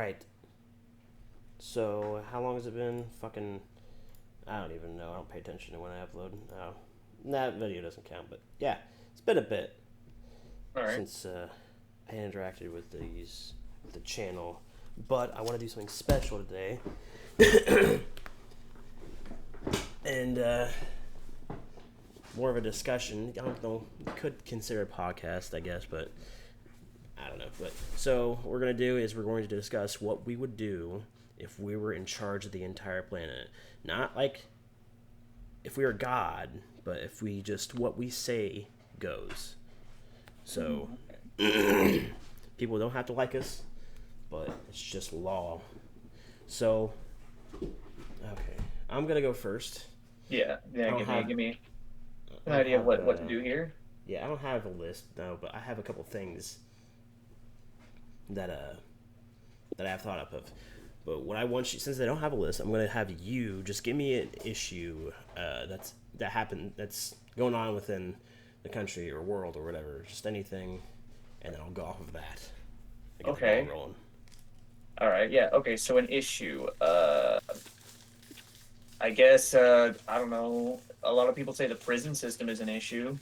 Alright, so how long has it been? I don't even know. I don't pay attention to when I upload. That video doesn't count, but yeah, it's been a bit All right. since I interacted with the channel. But I want to do something special today. And more of a discussion. I don't know. Could consider a podcast, I guess, but I don't know. But so what we're gonna do is we're going to discuss what we would do if we were in charge of the entire planet. Not like if we were God, but if we just what we say goes. So people don't have to like us, but it's just law. So okay, I'm gonna go first. Yeah. I Yeah. don't have Give me I an don't idea of have what to do here. yeah, I don't have a list no, but I have a couple things that that I've thought up of. But what I want you, since I don't have a list, I'm gonna have you just give me an issue that happened that's going on within the country or world or whatever, just anything, and then I'll go off of that. I get the ball Okay. rolling. All right. Yeah. Okay. So an issue. I guess. I don't know. A lot of people say the prison system is an issue.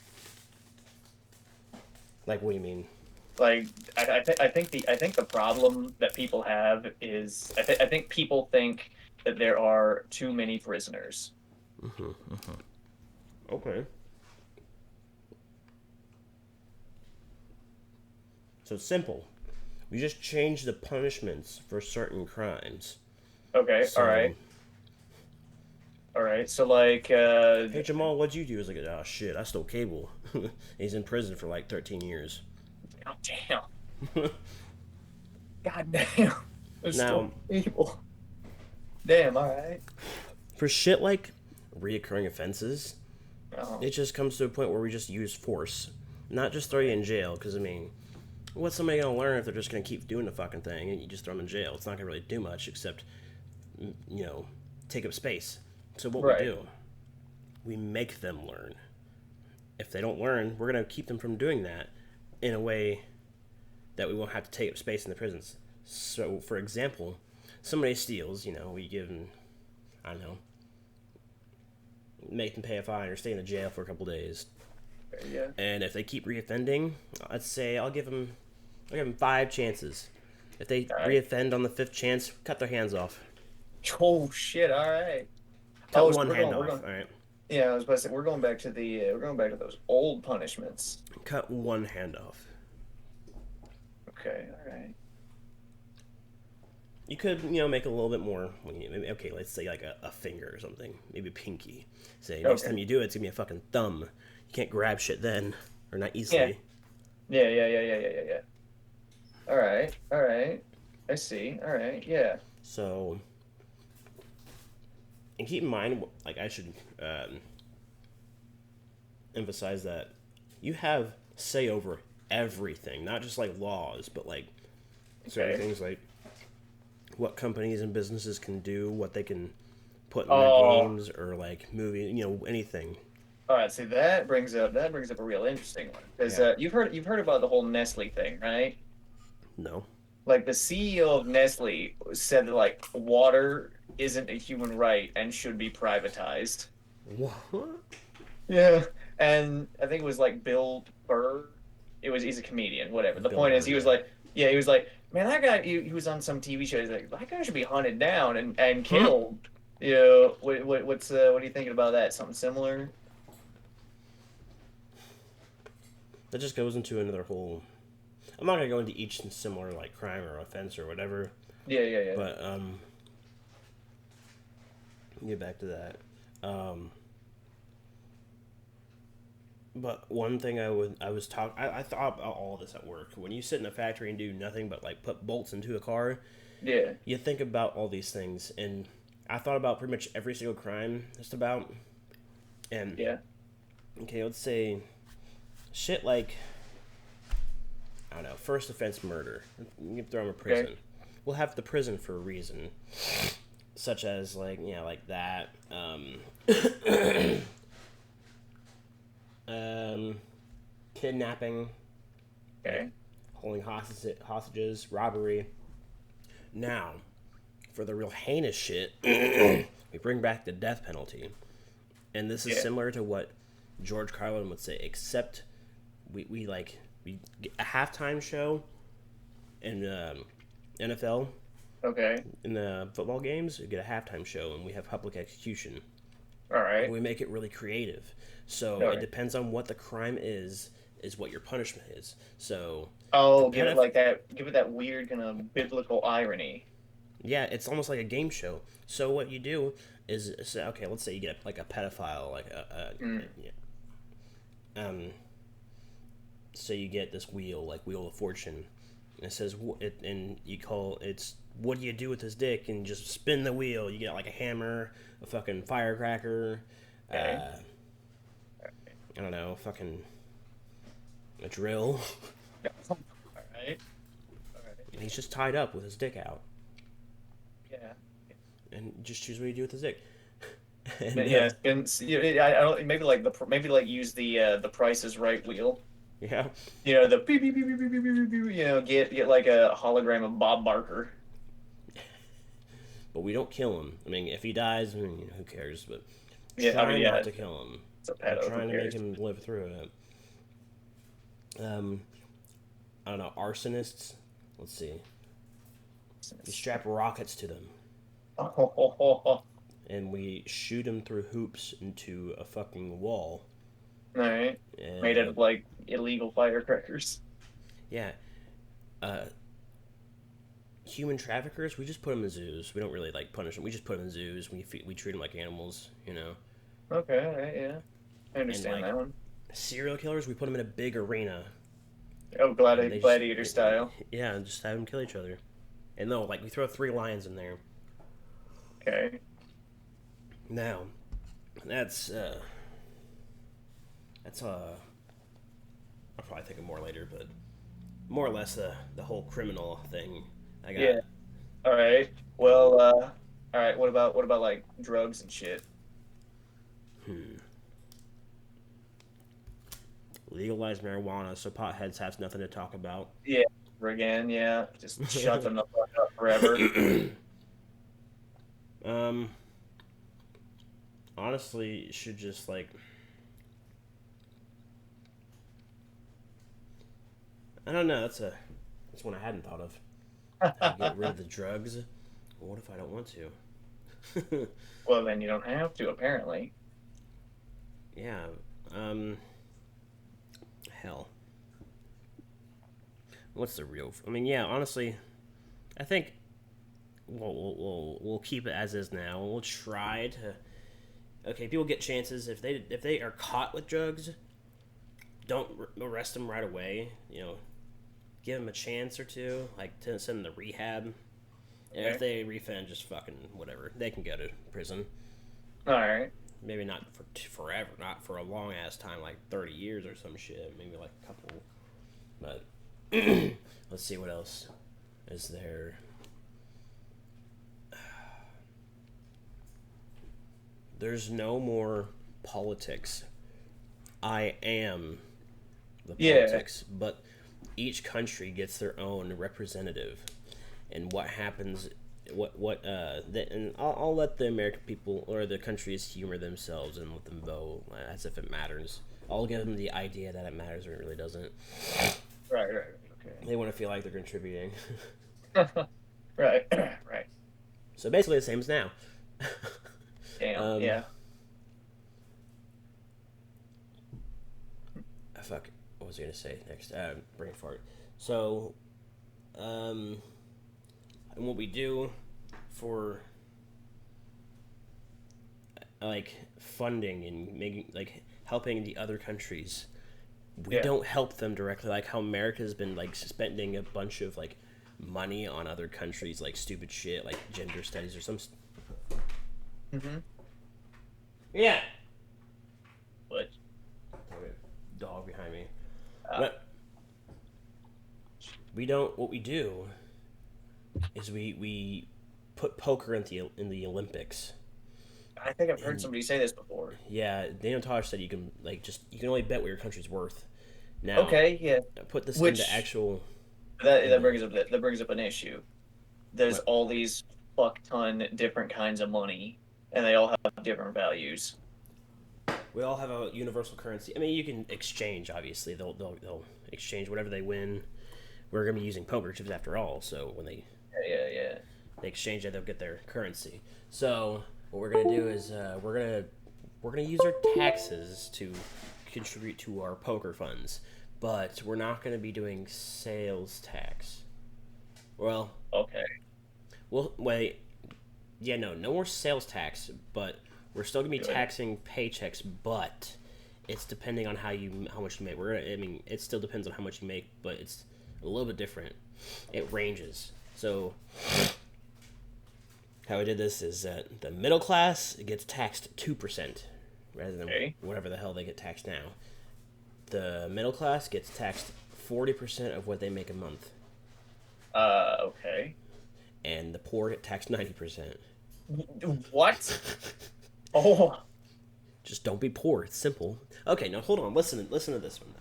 Like, what do you mean? Like, I think the problem that people have is I think people think that there are too many prisoners. Okay. So it's simple. We just change the punishments for certain crimes. Okay. All So, right. All right. So like. hey Jamal, what'd you do? I was like, oh shit, I stole cable. He's in prison for like 13 years. Oh, damn. God damn. There's still Now, people. Damn. All right. for shit like reoccurring offenses, Oh. it just comes to a point where we just use force, not just throw you in jail. Because I mean, what's somebody gonna learn if they're just gonna keep doing the fucking thing and you just throw them in jail? It's not gonna really do much except, you know, take up space. So what we Right. do, we make them learn. If they don't learn, we're gonna keep them from doing that in a way that we won't have to take up space in the prisons. So, for example, somebody steals, we give them, I don't know, make them pay a fine or stay in the jail for a couple days. Yeah. And if they keep reoffending, let's say I'll give them 5 chances. If they All right. reoffend on the fifth chance, cut their hands off. Oh shit. All right. Cut Oh, so one hand we're off. going. All right, Yeah, I was about to say we're going back to those old punishments. cut one hand off. Okay. All right. You could, make it a little bit more. Maybe, okay, let's say like a finger or something. Maybe pinky. Say next Okay. time you do it, it's gonna be a fucking thumb. You can't grab shit then, or not Yeah. easily. Yeah. All right. All right. I see. All right. Yeah. So, and keep in mind, like I should emphasize that you have say over everything, not just like laws, but like certain Okay. things like what companies and businesses can do, what they can put in their Oh. games or like movie, anything. All right. See, that brings up a real interesting one because Yeah. you've heard about the whole Nestle thing, right? No. Like the CEO of Nestle said that like water isn't a human right and should be privatized. What? Yeah. And I think it was like Bill Burr. He's a comedian, whatever. The Bill point is Burr, he was yeah. like, yeah, he was like, man, that guy he was on some TV show. He's like, that guy should be hunted down and Huh? killed. You know, what are you thinking about that? Something similar? That just goes into another whole. I'm not gonna go into each similar like crime or offense or whatever, Yeah. but get back to that. Um, but one thing I thought about all this at work. When you sit in a factory and do nothing but like put bolts into a car, Yeah. you think about all these things, and I thought about pretty much every single crime just about. And Yeah. okay, let's say shit like I don't know, first offense murder. You can throw him in Okay. prison. We'll have the prison for a reason, such as like like that. Um, Kidnapping, like Okay. holding hostages, robbery, Now, for the real heinous shit, we bring back the death penalty. And this is Yeah. similar to what George Carlin would say, except we get a halftime show in NFL Okay. in the football games. We get a halftime show, and we have public execution. All And right. we make it really creative. So All it right. depends on what the crime is what your punishment is. So the Oh, give it pedoph- like that. Give it that weird kind of biblical irony. yeah, it's almost like a game show. So what you do is, so, okay, let's say you get like a pedophile, like Mm. um, so you get this wheel, like Wheel of Fortune. And it says, and you call it's what do you do with his dick, and you just spin the wheel. You get like a hammer, a fucking firecracker, Okay. I don't know, fucking a drill. All right. All right. And he's just tied up with his dick out, Yeah. and just choose what you do with his dick. and Yeah. And I don't maybe like use the Price is Right wheel. yeah, The beep beep beep beep beep beep beep beep. Get like a hologram of Bob Barker. but we don't kill him. I mean, if he dies, who cares? But Yeah. I try mean, not yeah. to kill him. It's a We're pedo. Who trying to make cares? him live through it. Um, I don't know, arsonists. Let's see. We strap rockets to them, All and we shoot them through hoops into a fucking wall. right. And Made out of like illegal firecrackers. yeah, uh, human traffickers. We just put them in zoos. We don't really like punish them. We just put them in zoos. We treat them like animals, you know. Okay. All right. Yeah. I And understand like that one. serial killers, we put them in a big arena. Oh, And they just, gladiator style. yeah, and just have them kill each other. And no, like we throw 3 lions in there. Okay. Now, that's I'll probably think of more later, but more or less the whole criminal thing. I got Yeah. All right. Well. All right. What about like drugs and shit? hmm, legalized marijuana, so potheads have nothing to talk about. Yeah. Again. Yeah. Just shut them the fuck up forever. um, honestly, it should just like I don't know. That's one I hadn't thought of. Get rid of the drugs. Well, what if I don't want to? Well, then you don't have to apparently. Yeah. Hell. What's the real? I mean, yeah. Honestly, I think we'll keep it as is now. We'll try to. Okay, people get chances if they are caught with drugs. Don't arrest them right away. Give them a chance or two, like to send them to rehab. And if they reoffend, just fucking whatever. They can go to prison. All right. Maybe not for forever, not for a long ass time, like 30 years or some shit. Maybe like a couple. But let's see what else is there. There's no more politics. I am the Yeah. politics, but each country gets their own representative, and what happens, and I'll let the American people or the countries humor themselves and let them vote as if it matters. I'll give them the idea that it matters when it really doesn't. Right. Right. Okay. They want to feel like they're contributing. Right. Right. So basically the same as now. Damn. Yeah. Fuck. What was I gonna say next? Brain fart. So, and what we do for like funding and making like helping the other countries, we Yeah. don't help them directly. Like how America's been like spending a bunch of like money on other countries, like stupid shit, like gender studies or some. Mm-hmm. Yeah. But Dog behind me. But we don't. What we do is we put poker in the Olympics. I think I've heard And somebody say this before. yeah, Daniel Tosh said you can you can only bet what your country's worth. Now, Okay. Yeah. put this Which into actual. that brings up an issue. there's What? all these fuck ton different kinds of money, and they all have different values. We all have a universal currency. I mean, you can exchange. Obviously, they'll exchange whatever they win. We're gonna be using poker chips after all, so when Yeah. they exchange it, they'll get their currency. So what we're gonna do is we're gonna use our taxes to contribute to our poker funds, but we're not gonna be doing sales tax. Well, Okay. well, wait, yeah, no more sales tax, but we're still gonna be Good. taxing paychecks, but it's depending on how much you make. I mean, it still depends on how much you make, but it's a little bit different. It ranges. So how we did this is that the middle class gets taxed 2% rather than Okay. whatever the hell they get taxed now. The middle class gets taxed 40% of what they make a month, Okay. and the poor get taxed 90%. What? Oh, Just don't be poor. It's simple. Okay, now hold on. Listen to this one though.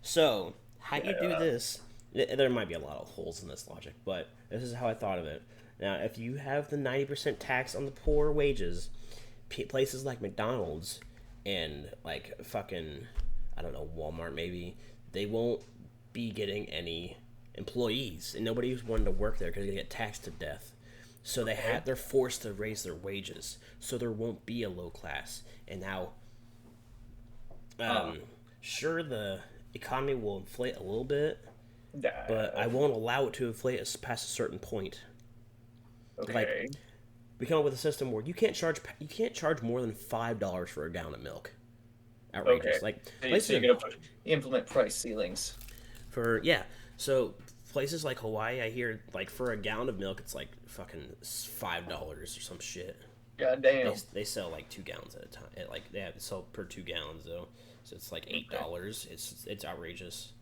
So how you do yeah. this? There might be a lot of holes in this logic, but this is how I thought of it. Now, if you have the 90% tax on the poor wages, places like McDonald's and like fucking I don't know Walmart maybe they won't be getting any employees, and nobody's wanting to work there because they get taxed to death. So Okay. they're forced to raise their wages, so there won't be a low class. And now, Huh. um, sure, the economy will inflate a little bit, but I Uh, won't allow it to inflate past a certain point. Like okay. we come up with a system where you can't charge more than $5 for a gallon of milk. Okay. Outrageous. Like So you're places gonna implement price ceilings. for yeah. So places like Hawaii, I hear like for a gallon of milk, it's like fucking $5 or some shit. God They, damn. they sell like 2 gallons at a time. Like they have to sell per 2 gallons though, so it's like eight Okay. dollars. It's outrageous.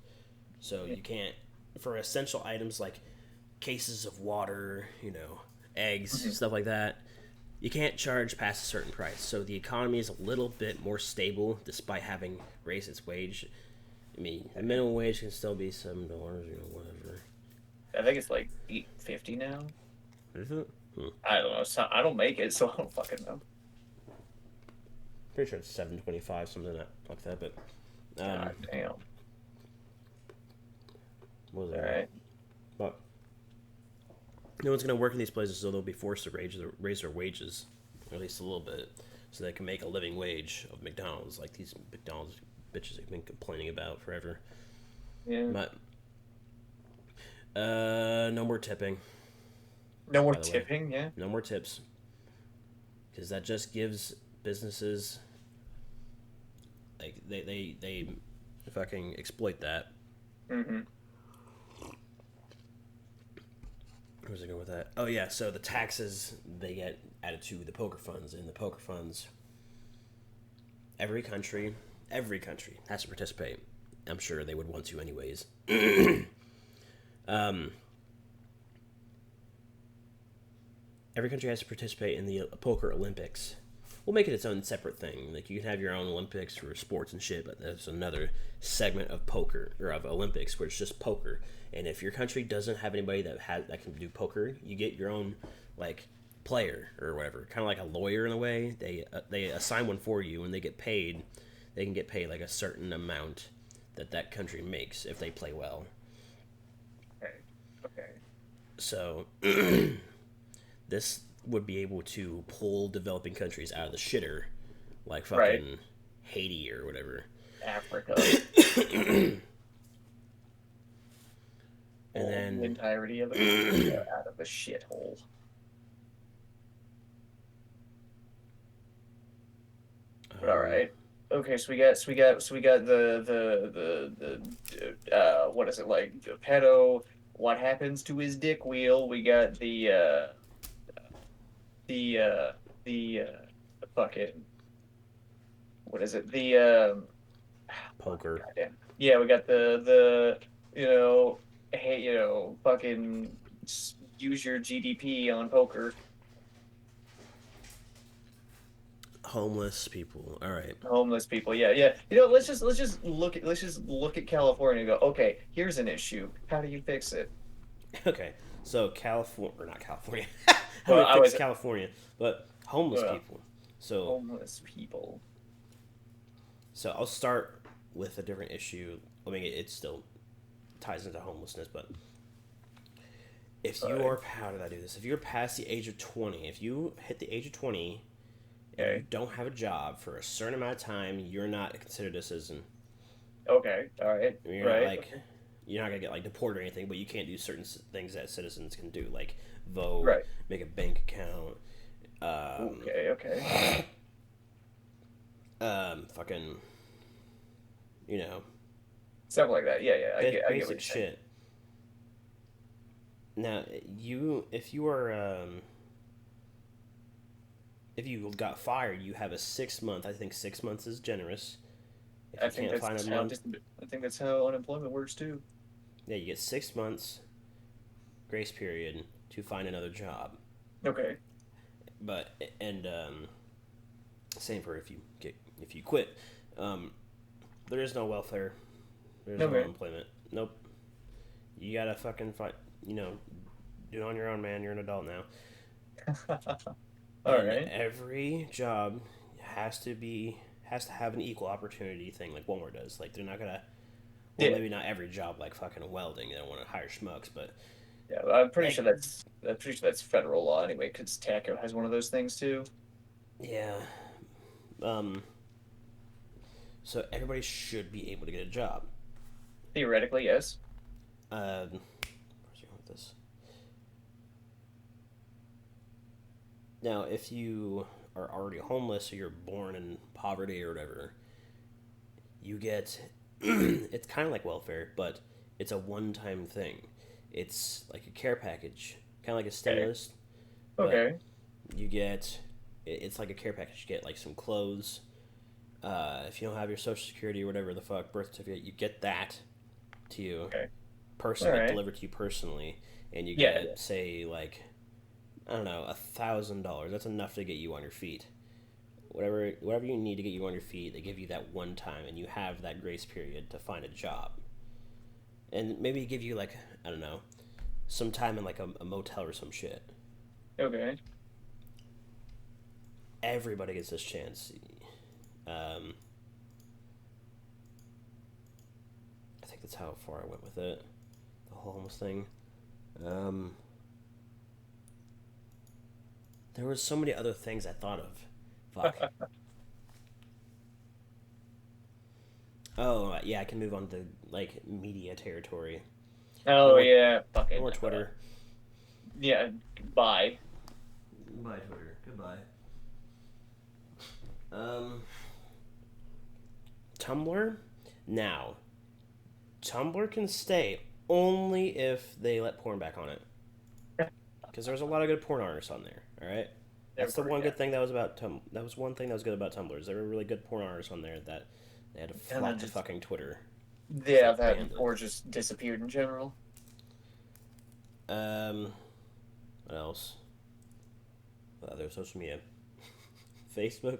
So you can't for essential items like cases of water, eggs, Mhm. stuff like that. You can't charge past a certain price. So the economy is a little bit more stable despite having raised its wage. I mean, the minimum wage can still be $7, whatever. I think it's like 8.50 now. Is it? I don't know. So I don't make it, so I don't fucking know. Pretty sure it's 7.25, something like that. But God damn. what was All it? right. But no one's gonna work in these places, so they'll be forced to raise their wages at least a little bit, so they can make a living wage of McDonald's, like these McDonald's bitches have been complaining about forever. Yeah. But no more tipping, No more by the way. tipping. Yeah. No more tips, because that just gives businesses like they fucking exploit that. Mm-hmm. Where's it going with that? Oh yeah, so the taxes they get added to the poker funds, and the poker funds, every country, every country has to participate. I'm sure they would want to anyways. um, every country has to participate in the poker Olympics. We'll make it its own separate thing. Like you can have your own Olympics for sports and shit, but there's another segment of poker or of Olympics where it's just poker. And if your country doesn't have anybody that can do poker, you get your own like player or whatever, kind of like a lawyer in a way. They assign one for you, and they get paid. They can get paid like a certain amount that country makes if they play well. Okay. Okay. So this would be able to pull developing countries out of the shitter, like Right. fucking Haiti or whatever. Africa. And Pull the then, entirety of Africa out of the shithole. But all um, right. Okay, so we got the what is it like the pedo? What happens to his dick wheel? We got the uh the fucking what is it? Fuck, poker, goddamn. Yeah, we got the hey, fucking use your GDP on poker. homeless people. All right. Homeless people. Yeah. Let's just look at California and go, okay, here's an issue. How do you fix it? Okay. So California, or not California. How do Well, we I fix was California? But homeless well, people. So homeless people. I'll start with a different issue. I mean, it still ties into homelessness, but if All you right. are, how did I do this? If you're past the age of 20, if you hit the age of 20 and you Okay. don't have a job for a certain amount of time, you're not considered a citizen. Okay. All right. You're not Right. like, Okay. you're not gonna get like deported or anything, but you can't do certain things that citizens can do, like vote, Right. make a bank account, um, Okay. Okay. fucking, you know, Stuff like that. Yeah. Yeah. I get what basic you're saying. shit. Now, if you are, if you got fired, you have a 6 month. I think 6 months is generous. If I you think can't that's find a how month, I think that's how unemployment works too. yeah, you get 6 months grace period to find another job. Okay. But and same for if you quit. Um, there is no welfare. There's no Okay. unemployment. Nope. You gotta fucking fight. You know, do it on your own, man. You're an adult now. All And right. every job has to have an equal opportunity thing like Walmart does. Like they're not gonna, well, Yeah. maybe not every job like fucking welding. They don't want to hire schmucks, but Yeah. like I'm pretty sure that's federal law anyway, because TACO has one of those things too. yeah. Um. So everybody should be able to get a job. Theoretically, yes. Where's going with this? Now, if you are already homeless or you're born in poverty or whatever, you get it's kind of like welfare, but it's a one-time thing. It's like a care package, kind of like a Okay. stimulus, but Okay. you get it's like a care package. You get like some clothes. If you don't have your social security or whatever the fuck birth certificate, you get that to you Okay. All person like right. delivered to you personally, and you Yeah. Yeah. get say like I don't know $1,000. That's enough to get you on your feet. Whatever you need to get you on your feet, they give you that one time, and you have that grace period to find a job, and maybe give you like I don't know some time in like a motel or some shit. Okay. Everybody gets this chance. Um, I think that's how far I went with it. The whole homeless thing. Um, there was so many other things I thought of. Fuck. Oh yeah, I can move on to like media territory. No Oh more, yeah. no Fucking. more Twitter. Yeah. Bye. Bye Twitter. Goodbye. Um, Tumblr. Now, Tumblr can stay only if they let porn back on it. Because there's a lot of good porn artists on there. All right. That's the Never. one Yeah. good thing that was about That was one thing that was good about Tumblr. Is there were really good porn artists on there that they had to And then flock to just fucking Twitter because they yeah, that banned it. or just disappeared in general. Um, what else? Other social media. Facebook.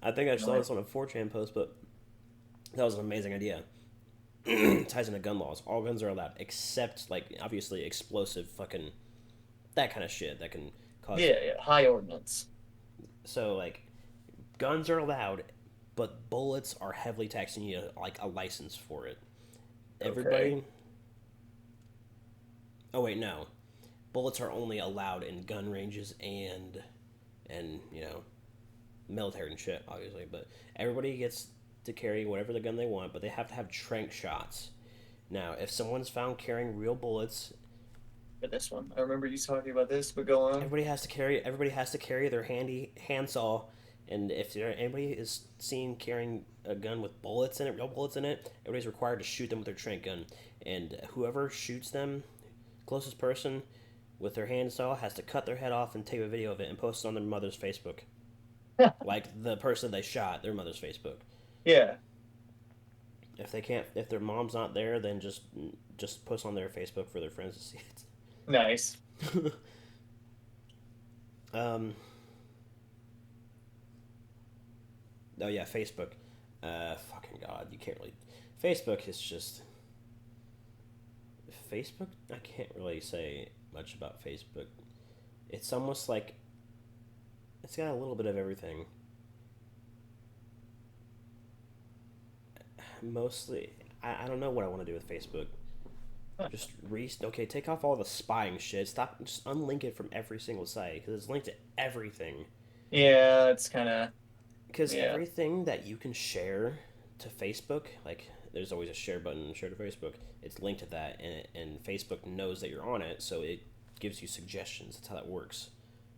I think I saw Annoying. this on a 4chan post, but that was an amazing idea. Ties into gun laws. All guns are allowed, except like obviously explosive fucking that kind of shit that can cause. Yeah. Yeah. High ordnance. So like guns are allowed, but bullets are heavily taxed, and you need like a license for it. Okay. Everybody. Oh wait, no. Bullets are only allowed in gun ranges and military and shit, obviously. But everybody gets to carry whatever the gun they want, but they have to have trank shots. Now, if someone's found carrying real bullets, For this one, I remember you talking about this, but go on. everybody has to carry their handy handsaw. And if anybody is seen carrying a gun with bullets in it, real bullets in it, everybody's required to shoot them with their trank gun. And whoever shoots them, closest person with their handsaw, has to cut their head off and take a video of it and post it on their mother's Facebook. Like the person they shot, their mother's Facebook. Yeah. If they can't, if their mom's not there, then just post on their Facebook for their friends to see Nice. it. um. Oh yeah, Facebook. Fucking god, you can't really. Facebook is just. Facebook, I can't really say much about Facebook. It's almost like it's got a little bit of everything. Mostly, I don't know what I want to do with Facebook. Just okay, take off all the spying shit. Stop, just unlink it from every single site because it's linked to everything. Yeah, it's kind of Because yeah. everything that you can share to Facebook, like there's always a share button, share to Facebook. It's linked to that, and Facebook knows that you're on it, so it gives you suggestions. That's how that works.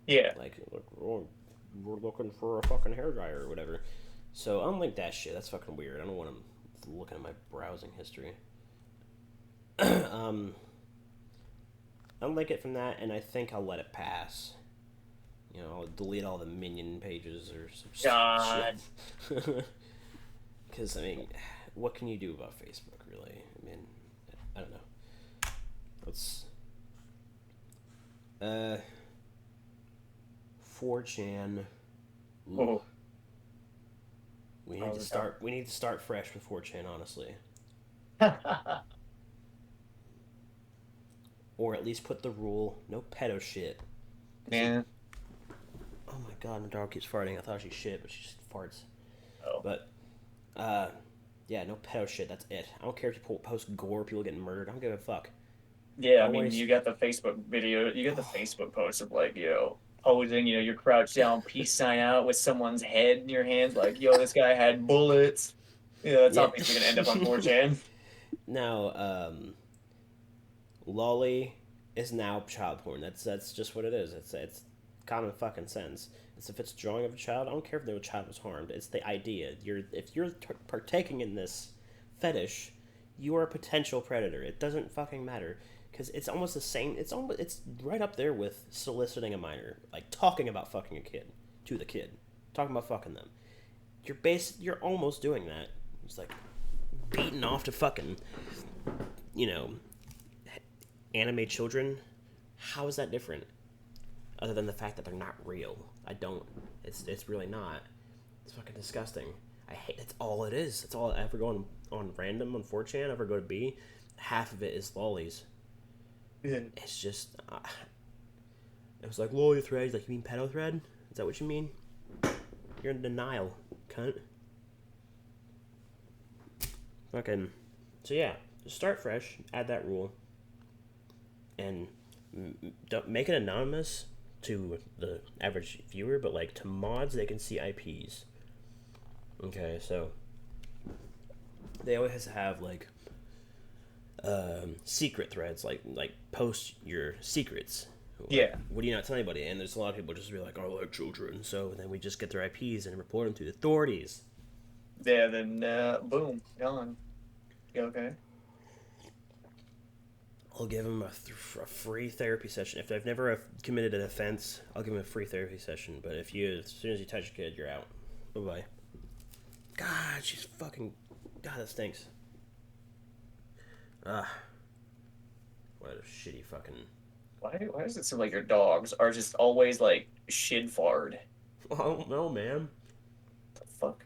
Yeah. Like, look, we're looking for a fucking hairdryer or whatever. So unlink that shit. That's fucking weird. I don't want them looking at my browsing history. um, unlink it from that, and I think I'll let it pass. You know, I'll delete all the minion pages or some God. shit. Because, I mean, what can you do about Facebook, really? I mean, I don't know. Let's... 4chan. Oh. We need to start. We need to start fresh with 4chan, honestly, or at least put the rule: no pedo shit. Yeah. Oh my god, my dog keeps farting. I thought she shit, but she just farts. Oh. But, yeah, no pedo shit. That's it. I don't care if you post gore, people getting murdered. I don't give a fuck. Yeah, I mean, Always. you got the Facebook video, you got the Facebook post of like, posing, you're crouched down, peace sign out with someone's head in your hands, like, this guy had bullets. That's Yeah. obviously gonna end up on 4chan. Now, lolly is now child porn. That's just what it is. It's common fucking sense. It's if it's drawing of a child. I don't care if the child was harmed. It's the idea. If you're partaking in this fetish, you are a potential predator. It doesn't fucking matter because it's almost the same. It's right up there with soliciting a minor, like talking about fucking a kid to the kid, talking about fucking them. You're almost doing that. It's like beating off to fucking, you know, anime children. How is that different? Other than the fact that they're not real. I don't. It's really not. It's fucking disgusting. I hate. That's all it is. That's all I ever go on random on 4chan. I ever go to B. Half of it is lollies. Yeah. It's just. It was like lolly thread. He's like, you mean pedo thread? Is that what you mean? You're in denial, cunt. Fucking. So yeah, just start fresh. Add that rule. And don't make it anonymous to the average viewer, but like to mods, they can see IPs. Okay, so they always have like secret threads, like post your secrets. Like, Yeah. what do you not tell anybody? And there's a lot of people just be like, "Oh, I like children," so then we just get their IPs and report them to the authorities. Yeah, then boom, gone. You okay? I'll give them a free therapy session. If they've never committed an offense, I'll give them a free therapy session. But as soon as you touch a kid, you're out. Bye bye. God, she's fucking. God, that stinks. What a shitty fucking. Why does it seem like your dogs are just always like shit fard? I don't know, man. The fuck?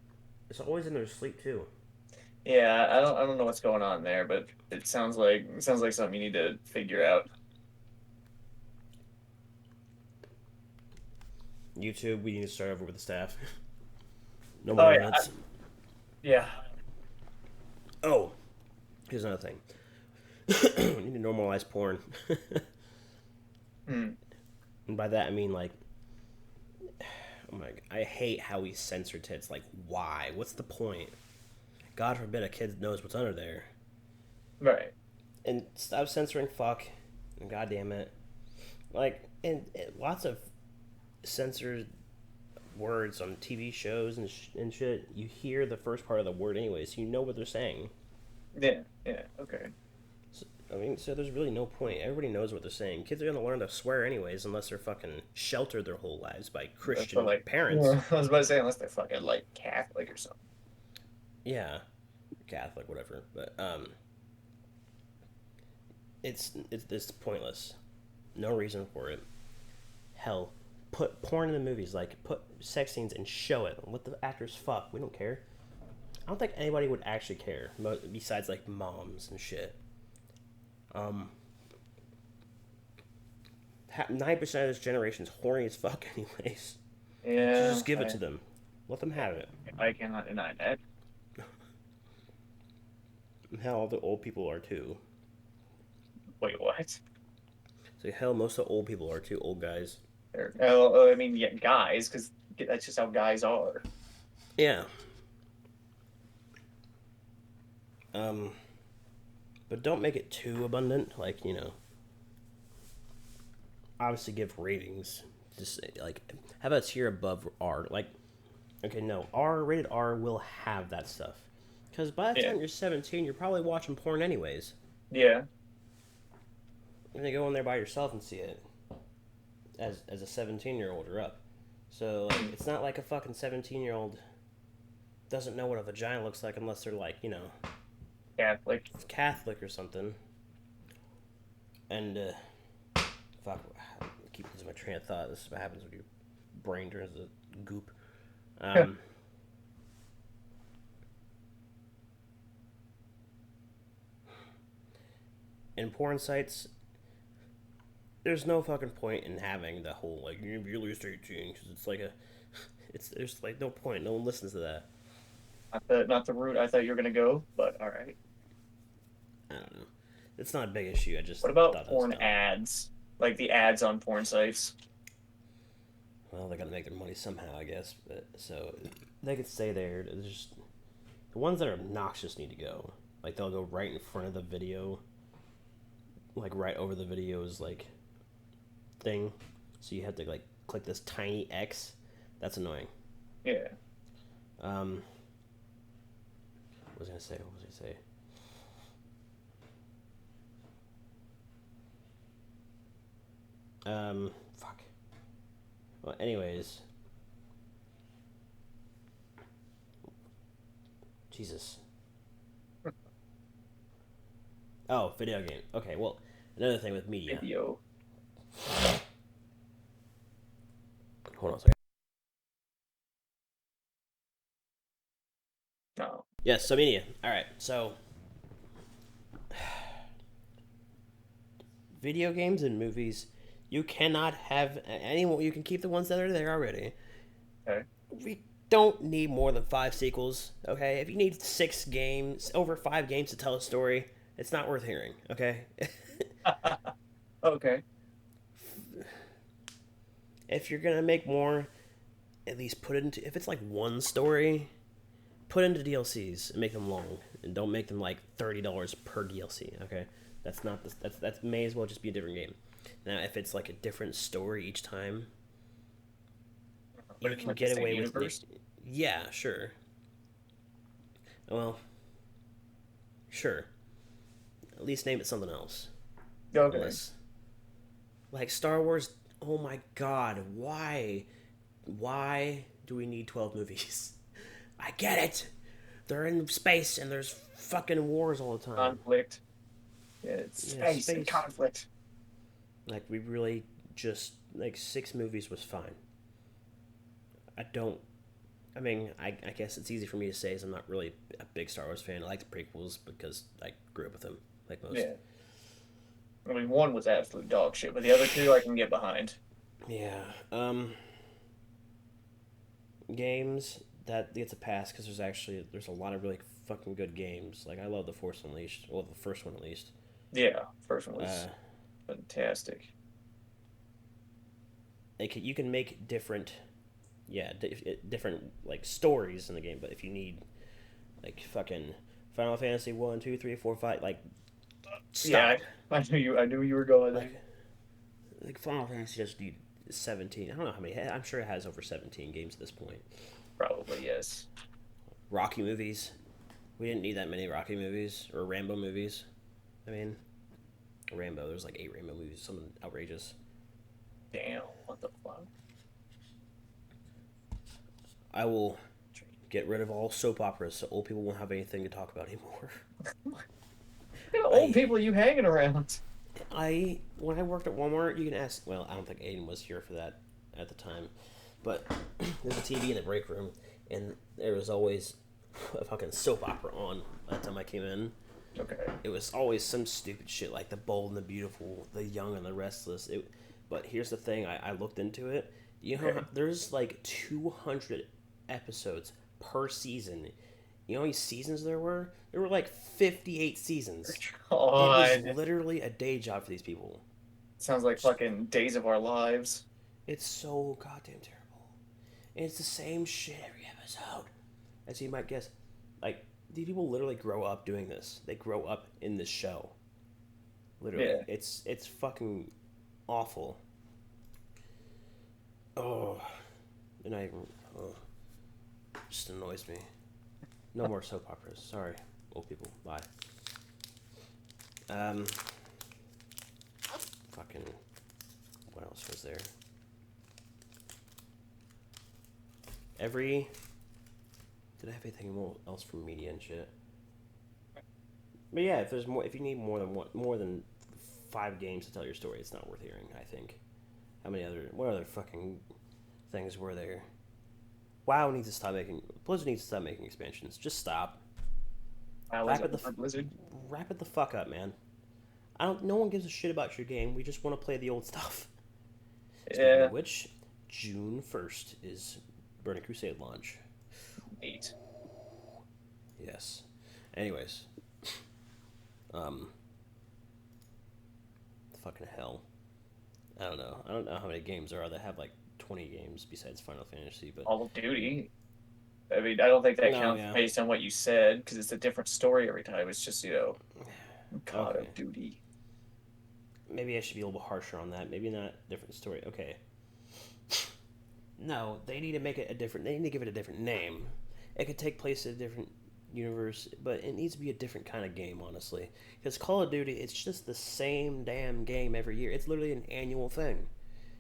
It's always in their sleep too. Yeah, I don't know what's going on there, but it sounds like something you need to figure out. YouTube, we need to start over with the staff. No Oh more yeah, limits. yeah. Oh, here's another thing. We need to normalize porn. Hmm. And by that I mean like, oh my, I hate how we censor tits. Like, why? What's the point? God forbid a kid knows what's under there. Right. And stop censoring fuck. And God damn it. Like, and lots of censored words on TV shows and shit. You hear the first part of the word anyway, so you know what they're saying. Yeah. Yeah. Okay. So there's really no point. Everybody knows what they're saying. Kids are gonna learn to swear anyways, unless they're fucking sheltered their whole lives by But Christian like, parents. yeah, I was about to say unless they're fucking like Catholic or something. Yeah, Catholic, whatever. But it's pointless. No reason for it. Hell, put porn in the movies. Like, put sex scenes and show it. Let the actors fuck. We don't care. I don't think anybody would actually care, besides like moms and shit. Um, 9% of this generation is horny as fuck, anyways. So Yeah, just give it to them. Let them have it. I cannot deny that. Hell, all the old people are too. Wait, what? So hell, most of the old people are too. Old guys. Oh, I mean, yeah, guys, because that's just how guys are. Yeah. Um, but don't make it too abundant. Like, obviously give ratings. Just like, how about tier above R? Like, okay, no, rated R will have that stuff. Because by the Yeah, time you're 17, you're probably watching porn anyways. yeah, You're gonna go in there by yourself and see it as a 17-year-old or up. So like, it's not like a fucking 17-year-old doesn't know what a vagina looks like unless they're like, Catholic. Catholic or something. And fuck, I keep losing my train of thought. This is what happens when your brain turns to goop. Um, in porn sites, there's no fucking point in having the whole like you're at least 18 because it's like there's like no point. No one listens to that. Not the route I thought you were gonna go, but all right. I don't know. It's not a big issue. I just What about thought that was porn dumb. ads? Like the ads on porn sites? Well, they gotta make their money somehow, I guess. But so they could stay there. There's just the ones that are obnoxious need to go. Like they'll go right in front of the video, like right over the video's like thing. So you have to like click this tiny X. That's annoying. Yeah. Um, what was I gonna say? What was I gonna say? Fuck. Well, anyways. Jesus. Oh, video game. Okay, well, another thing with media. Video. Hold on a second. No. Yes, so media. Alright, so. Video games and movies, you cannot have anyone. You can keep the ones that are there already. Okay. We don't need more than 5 sequels, okay? If you need 6 games, over 5 games to tell a story, it's not worth hearing, okay? Okay. If you're gonna make more, at least put it into. If it's like one story, put it into DLCs and make them long, and don't make them like $30 per DLC, okay? That's not the, that's may as well just be a different game. Now, if it's like a different story each time, But you in can like the get same away with universe? yeah, sure. Well, sure. At least name it something else. Okay. Unless, like Star Wars. Oh my God, why? Why do we need 12 movies? I get it. They're in space and there's fucking wars all the time. Conflict. Yeah, it's Yeah, space and space. conflict. Like we really just like 6 movies was fine. I don't. I mean, I guess it's easy for me to say, as I'm not really a big Star Wars fan. I like the prequels because I grew up with them, like most. Yeah. I mean, one was absolute dog shit, but the other two I can get behind. Yeah. Games that gets a pass because there's a lot of really fucking good games. Like I love the Force Unleashed. Well, the first one at least. Yeah, first one Uh, was fantastic. you can make different, yeah, different like stories in the game. But if you need like fucking Final Fantasy 1, 2, 3, 4, 5, like Yeah, stop. I knew you were going there. Like Final Fantasy just need 17. I don't know how many. I'm sure it has over 17 games at this point. Probably yes. Rocky movies. We didn't need that many Rocky movies or Rambo movies. I mean, Rambo. There's like 8 Rambo movies. Something outrageous. Damn, what the fuck? I will get rid of all soap operas so old people won't have anything to talk about anymore. What kind of old I people are you hanging around? when I worked at Walmart, you can ask. Well, I don't think Aiden was here for that at the time, but there's a TV in the break room, and there was always a fucking soap opera on by the time I came in. Okay. It was always some stupid shit like the bold and the beautiful, the young and the restless. But here's the thing: I looked into it. You know, Okay. there's like 200 episodes per season. You know how many seasons there were? There were like 58 seasons. It is God. literally a day job for these people. Sounds like fucking Days of Our Lives. It's so goddamn terrible. And it's the same shit every episode. As you might guess. Like, these people literally grow up doing this. They grow up in this show. Literally. Yeah. It's fucking awful. Oh. And I even. Oh. Just annoys me. No more soap operas. Sorry, old people. Bye. Um. Fucking. What else was there? Every. Did I have anything else from media and shit? But yeah, if there's more, if you need more than 5 games to tell your story, it's not worth hearing. I think. What other fucking things were there? WoW needs to stop making. Blizzard needs to stop making expansions. Just stop. I was Wrap a it the f- Blizzard. wrap it the fuck up, man. I don't. No one gives a shit about your game. We just want to play the old stuff. Speaking Yeah. of which, June 1st is Burning Crusade launch. 8. Yes. Anyways, um, fucking hell. I don't know. I don't know how many games there are. They have like 20 games besides Final Fantasy, but Call of Duty. I mean, I don't think that no, counts yeah. based on what you said because it's a different story every time. It's just, Call Okay. of Duty. Maybe I should be a little harsher on that. Maybe not different story. Okay. No, they need to make it a different. They need to give it a different name. It could take place in a different universe, but it needs to be a different kind of game, honestly. Because Call of Duty, it's just the same damn game every year. It's literally an annual thing.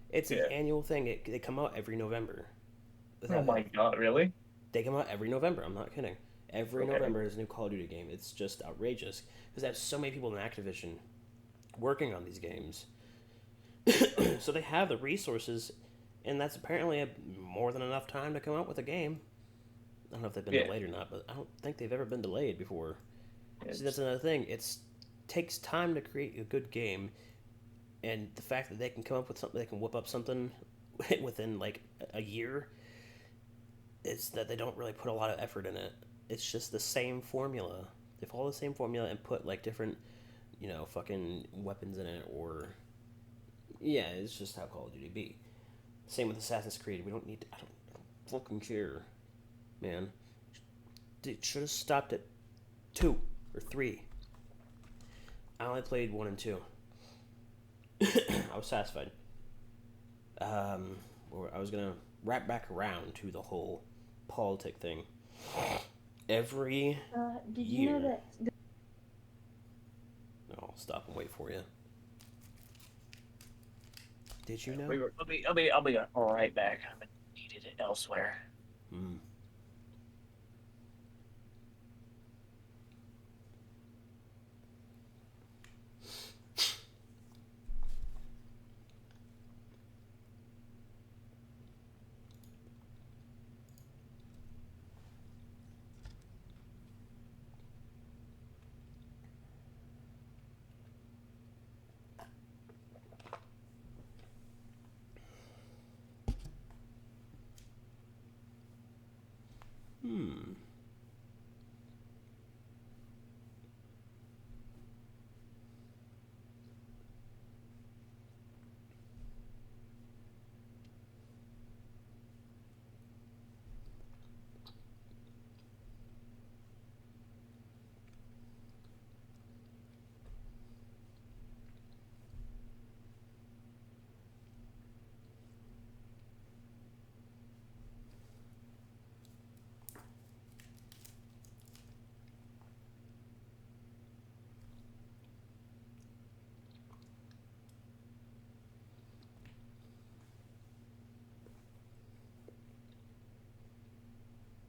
It's an Yeah. annual thing. They come out every November. Oh Without my hell, God, really? they come out every November. I'm not kidding. Every Okay. November is a new Call of Duty game. It's just outrageous because they have so many people in Activision working on these games, so they have the resources, and that's apparently more than enough time to come up with a game. I don't know if they've been Yeah. delayed or not, but I don't think they've ever been delayed before. See, that's It's, another thing. It takes time to create a good game, and the fact that they can come up with something, they can whip up something within like a year, is that they don't really put a lot of effort in it. It's just the same formula. They follow the same formula and put like different, fucking weapons in it, or yeah, it's just how Call of Duty be. Same with Assassin's Creed. We don't need. I don't fucking care, man. It should have stopped at 2 or 3. I only played 1 and 2. I was satisfied. Or I was gonna wrap back around to the whole politic thing. Every Did you know year. that? I'll stop and wait for you. Did you know? I'll be right back. I'm needed elsewhere. Hmm. Hmm.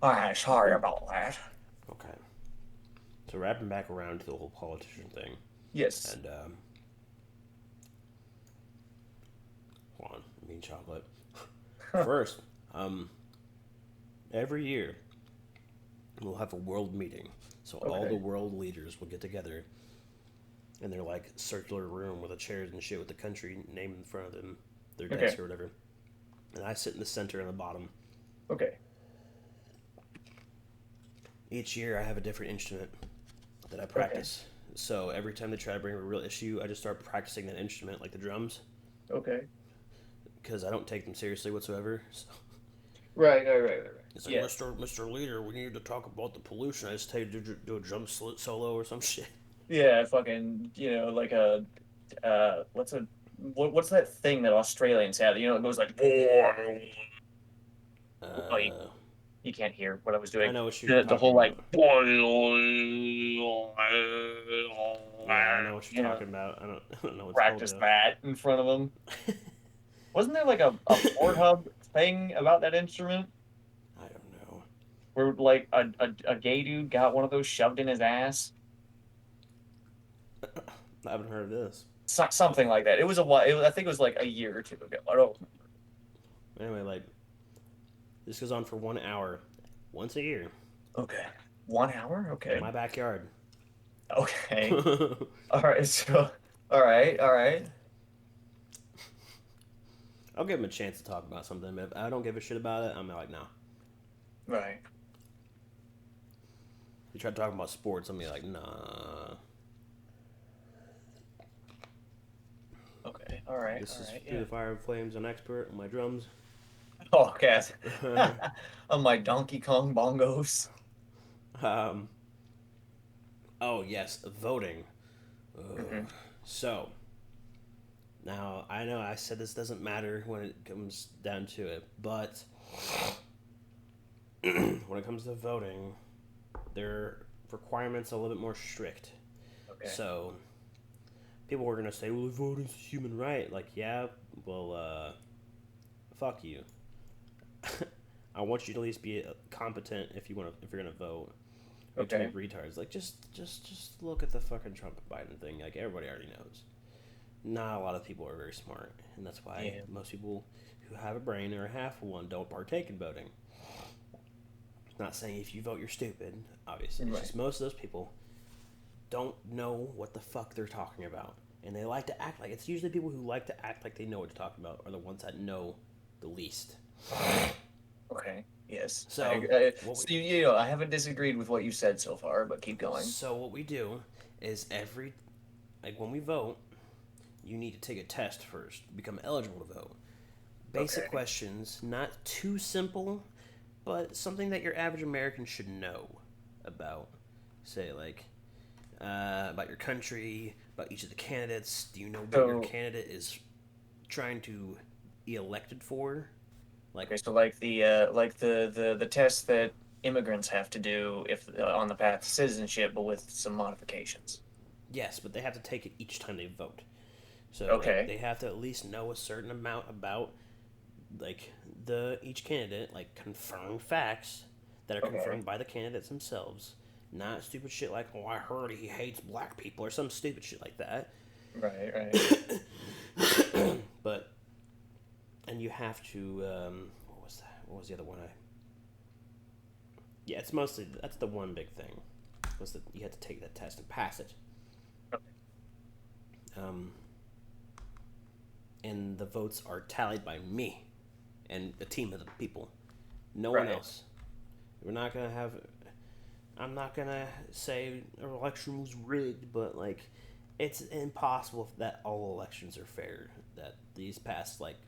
All right, sorry about that. Okay. So wrapping back around to the whole politician thing, Yes. and hold on, I mean chocolate. First, every year we'll have a world meeting So all the Okay. world leaders will get together in their like circular room with the chairs and shit with the country name in front of them, their desk Okay. or whatever. And I sit in the center and the bottom. Okay. Each year I have a different instrument that I Okay. practice. So every time they try to bring up a real issue, I just start practicing that instrument, like the drums, Okay. because I don't take them seriously whatsoever. So Right. Right. Right. Right. Right. it's like, Yeah. Mr. Leader, we need to talk about the pollution. I just tell you to do a drum solo or some shit. Yeah. Fucking. Like a. What's that thing that Australians have? It goes like. Oh, Uh, you can't hear what I was I doing. know what you're The talking whole like. about. Yeah, I know what you're talking about. I don't know what's called Practice though. that in front of them. Wasn't there like a Pornhub thing about that instrument I don't know. where like a gay dude got one of those shoved in his ass? I haven't heard of this. Something like that. It was a while. I think it was like a year or two ago. I don't. Anyway, like this goes on for 1 hour, once a year, Okay. 1 hour? in Okay. my backyard. Okay. All right. So, all right. All right. I'll give him a chance to talk about something. If I don't give a shit about it, I'm like, no. Right. You try talking about sports, I'm like, nah. Okay. All right. This All is right. through Yeah. the fire and flames. An expert on my drums. Oh, okay. On my Donkey Kong bongos. um. Oh yes, voting. Ugh. Hmm. So now I know I said this doesn't matter when it comes down to it, but when it comes to voting, their requirements are a little bit more strict. Okay. So people were gonna say, "Well, voting's a human right." Like, yeah, well, fuck you. I want you to at least be competent if if you're gonna vote. We have too many Okay. retards. Like, just look at the fucking Trump Biden thing. Like, everybody already knows. Not a lot of people are very smart, and that's why Yeah. most people who have a brain or half of one don't partake in voting. Not saying if you vote you're stupid, obviously. It's Right. just most of those people don't know what the fuck they're talking about. And they like to act like it's usually people who like to act like they know what they're talking about are the ones that know the least. Okay. Yes. So what we So I haven't disagreed with what you said so far, but keep going. what we do is when we vote, you need to take a test first to become eligible to vote. Basic Okay. questions, not too simple, but something that your average American should know about. Say like about your country, about each of the candidates. Do you know what your So candidate is trying to be elected for? Like, okay. So like the test that immigrants have to do if on the path to citizenship, but with some modifications. yes, but they have to take it each time they vote. So like Okay. they have to at least know a certain amount about like the each candidate, like confirmed facts that are Okay. confirmed by the candidates themselves. Not stupid shit like, oh, I heard he hates black people or some stupid shit like that. Right. Right. But and you have to what was that? What was the other one? I yeah, it's mostly that's the one big thing was that you had to take that test and pass it. Um, and the votes are tallied by me and a team of the people. No one Right. else. We're not gonna have. I'm not gonna say an election was rigged, but like, it's impossible that all elections are fair. That these past like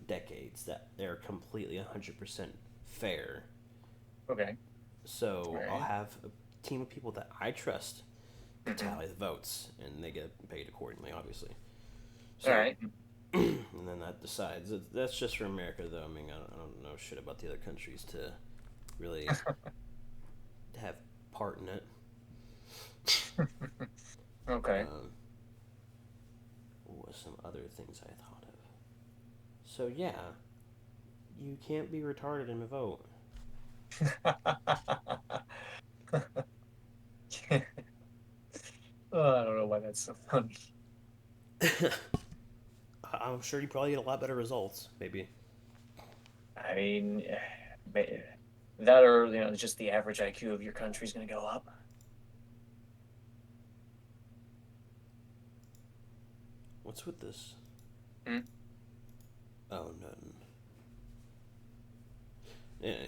decades that they're completely 100% fair. Okay. All So I'll right. have a team of people that I trust to Hmm. tally the votes, and they get paid accordingly, obviously. All So right. and then that decides. That's just for America, though. I mean, I don't know shit about the other countries to really have part in it. Okay. Um, what was some other things I thought of? So yeah, you can't be retarded and vote. Oh, I don't know why that's so funny. I'm sure you probably get a lot better results. Maybe. I mean, that or just the average IQ of your country is going to go up. What's with this? Hmm? Oh, nothing. Anyways,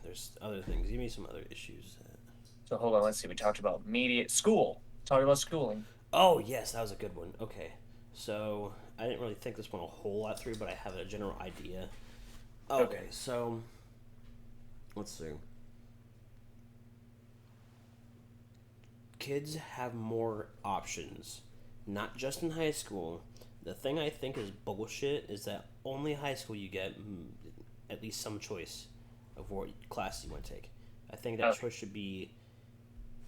there's other things. Give me some other issues. So hold on, let's see. We talked about media, school. Talked about schooling. Oh, yes, that was a good one. Okay. So, I didn't really think this one a whole lot through, but I have a general idea. Okay. Okay, so, let's see. Kids have more options, not just in high school. The thing I think is bullshit is that only high school you get at least some choice of what classes you want to take. I think that Okay. choice should be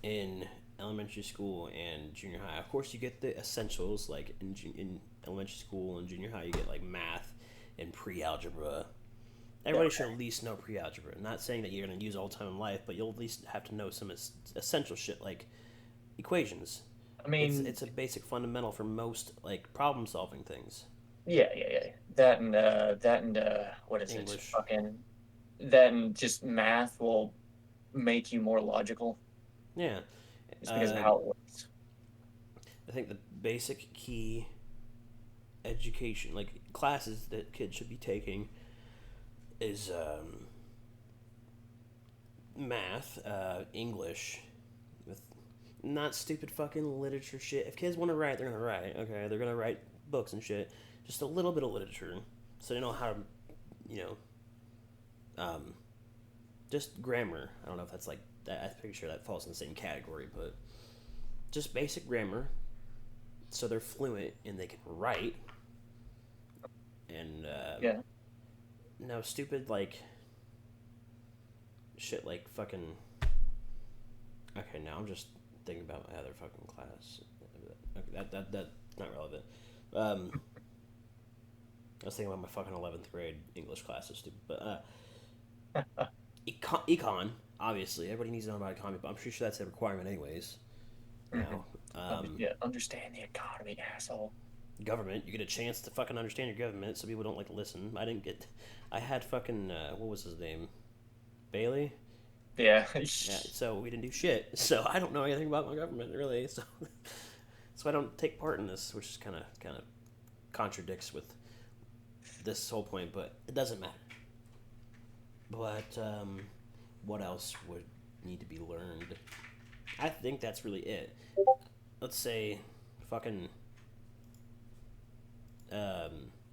in elementary school and junior high. Of course, you get the essentials like in elementary school and junior high. You get like math and pre-algebra. Everybody should Okay. at least know pre-algebra. I'm not saying that you're going to use all the time in life, but you'll at least have to know some essential shit like equations. I It's mean, it's a basic fundamental for most like problem solving things. yeah, yeah, yeah. That and what is it? English, Fucking that and just math will make you more logical yeah. just because of Um, how it works. I think the basic key education, like classes that kids should be taking, is math, English, with not stupid fucking literature shit. If kids want to write, they're gonna write. Okay, they're gonna write books and shit. Just a little bit of literature, so they know how to, you um, just grammar. I don't know if that's like that. I'm pretty sure that falls in the same category, but just basic grammar, so they're fluent and they can write. And Yeah. no stupid like shit like fucking. Okay, now I'm just thinking about my other fucking class. Okay, that's not relevant. Um, I was thinking about my fucking 11th grade English class. Is stupid, but econ obviously everybody needs to know about economy, but I'm pretty sure that's a requirement anyways. Hmm. Now, um, Yeah. Understand the economy, asshole. government, you get a chance to fucking understand your government, so people don't like to listen. I didn't get. I had fucking what was his name? Bailey. Yeah. Yeah, so we didn't do shit. So I don't know anything about my government really. So so I don't take part in this, which is kind of contradicts with this whole point, but it doesn't matter. But what else would need to be learned? I think that's really it. Let's say fucking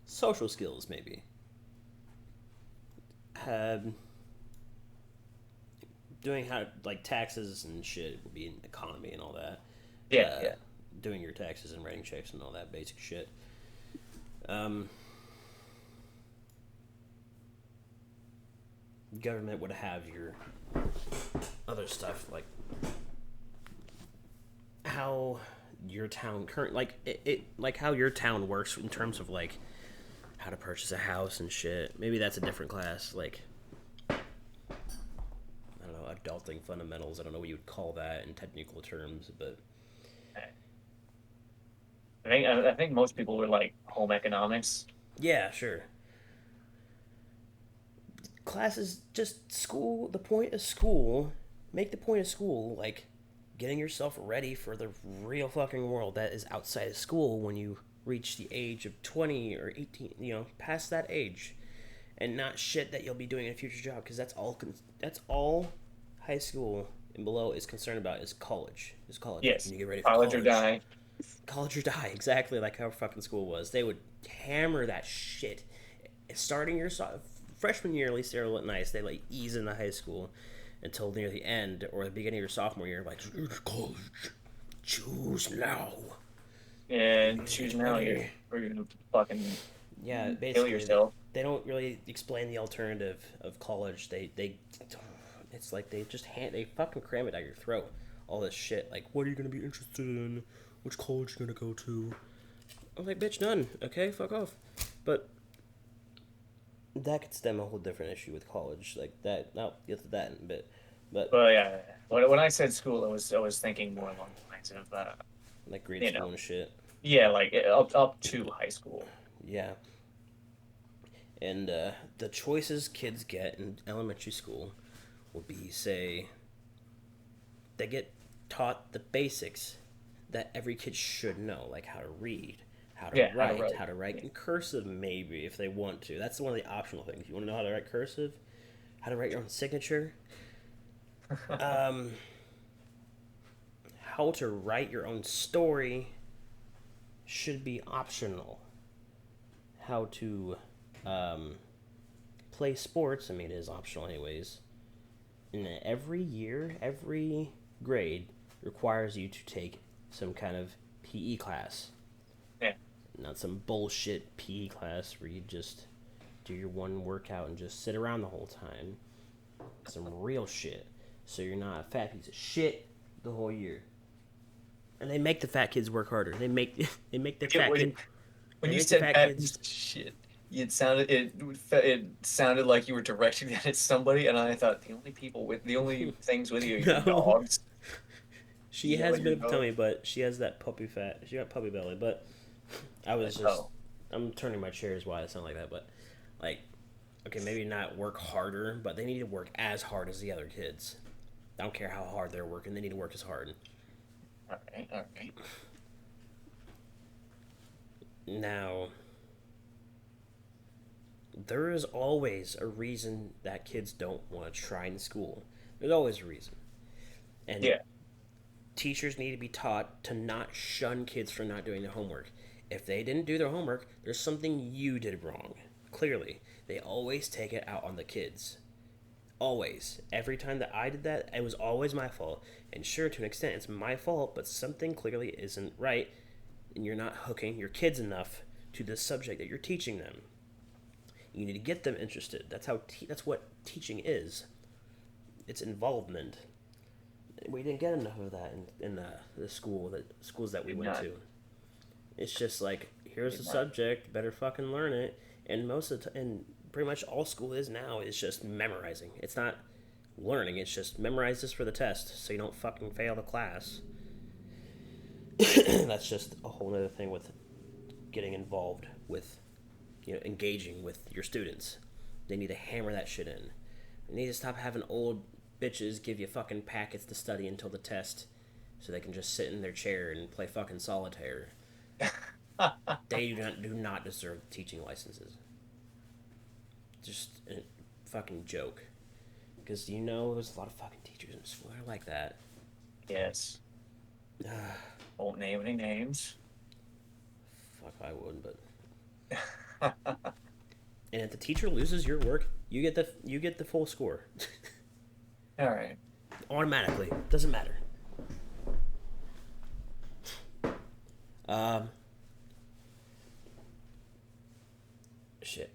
social skills maybe. Um, doing how like taxes and shit would be an economy and all that. Yeah. Uh, Yeah. doing your taxes and writing checks and all that basic shit. Um, government would have your other stuff like how your town current like it like how your town works in terms of like how to purchase a house and shit. Maybe that's a different class. Like I don't know, adulting fundamentals. I don't know what you would call that in technical terms, but I think most people were like home economics. yeah, sure. Classes just school. The point of school. Make the point of school like getting yourself ready for the real fucking world that is outside of school when you reach the age of 20 or 18. You know, past that age, and not shit that you'll be doing in a future job because that's all high school and below is concerned about is college. Is college. Like you Yes. need to get ready for College or college. die. College or die. Exactly like how fucking school was. They would hammer that shit. Starting your freshman year, at least they were nice. They like ease into high school until near the end or the beginning of your sophomore year. Like college, choose now. And choose Get now ready. or you're gonna fucking Yeah, kill basically yourself. they don't really explain the alternative of college. They it's like they just they fucking cram it down your throat. All this shit like what are you gonna be interested in? Which college you gonna go to? I'm like bitch, none. Okay, fuck off. But that could stem a whole different issue with college like that. I'll get to that in a bit. But But yeah, when I said school, I was thinking more along the lines of like grade you school know, and shit. yeah, like up to high school. Yeah. And the choices kids get in elementary school will be say they get taught the basics that every kid should know, like how to read, Yeah, how to write. how to write in cursive, maybe if they want to. That's one of the optional things. You want to know how to write cursive, how to write your own signature, um, how to write your own story should be optional. How to play sports, I mean, it is optional anyways. And every year, every grade requires you to take some kind of PE class. Yeah. Not some bullshit PE class where you just do your one workout and just sit around the whole time. Some real shit. So you're not a fat piece of shit the whole year. And they make the fat kids work harder. They make the Yeah, fat kid when they you make the said fat fat piece kids of shit, it sounded like you were directing that at somebody, and I thought the only things with you are your no. dogs. She You has a and bit your of a dog. tummy, but she has that puppy fat. She got puppy belly, but I was Like, just oh, I'm turning my chair is why it sound like that, but like okay, maybe not work harder, but they need to work as hard as the other kids. I don't care how hard they're working, they need to work as hard. all right, all right. Now, there is always a reason that kids don't want to try in school. There's always a reason. And Yeah, teachers need to be taught to not shun kids for not doing their homework. If they didn't do their homework, there's something you did wrong. Clearly, they always take it out on the kids. Always. Every time that I did that, it was always my fault. And sure, to an extent, it's my fault, but something clearly isn't right, and you're not hooking your kids enough to the subject that you're teaching them. You need to get them interested. That's what teaching is. It's involvement. We didn't get enough of that in the schools that we did went not, to. It's just like here's did the not. subject, better fucking learn it. And and pretty much all school is now is just memorizing. It's not learning. It's just memorize this for the test so you don't fucking fail the class. That's just a whole other thing with getting involved with, engaging with your students. They need to hammer that shit in. They need to stop having old bitches give you fucking packets to study until the test so they can just sit in their chair and play fucking solitaire. They do not deserve teaching licenses. Just a fucking joke. Because there's a lot of fucking teachers in school that are like that. Yes, won't name any names. Fuck, I would, but and if the teacher loses your work, you get the full score. All right. Automatically. Doesn't matter. Um, shit.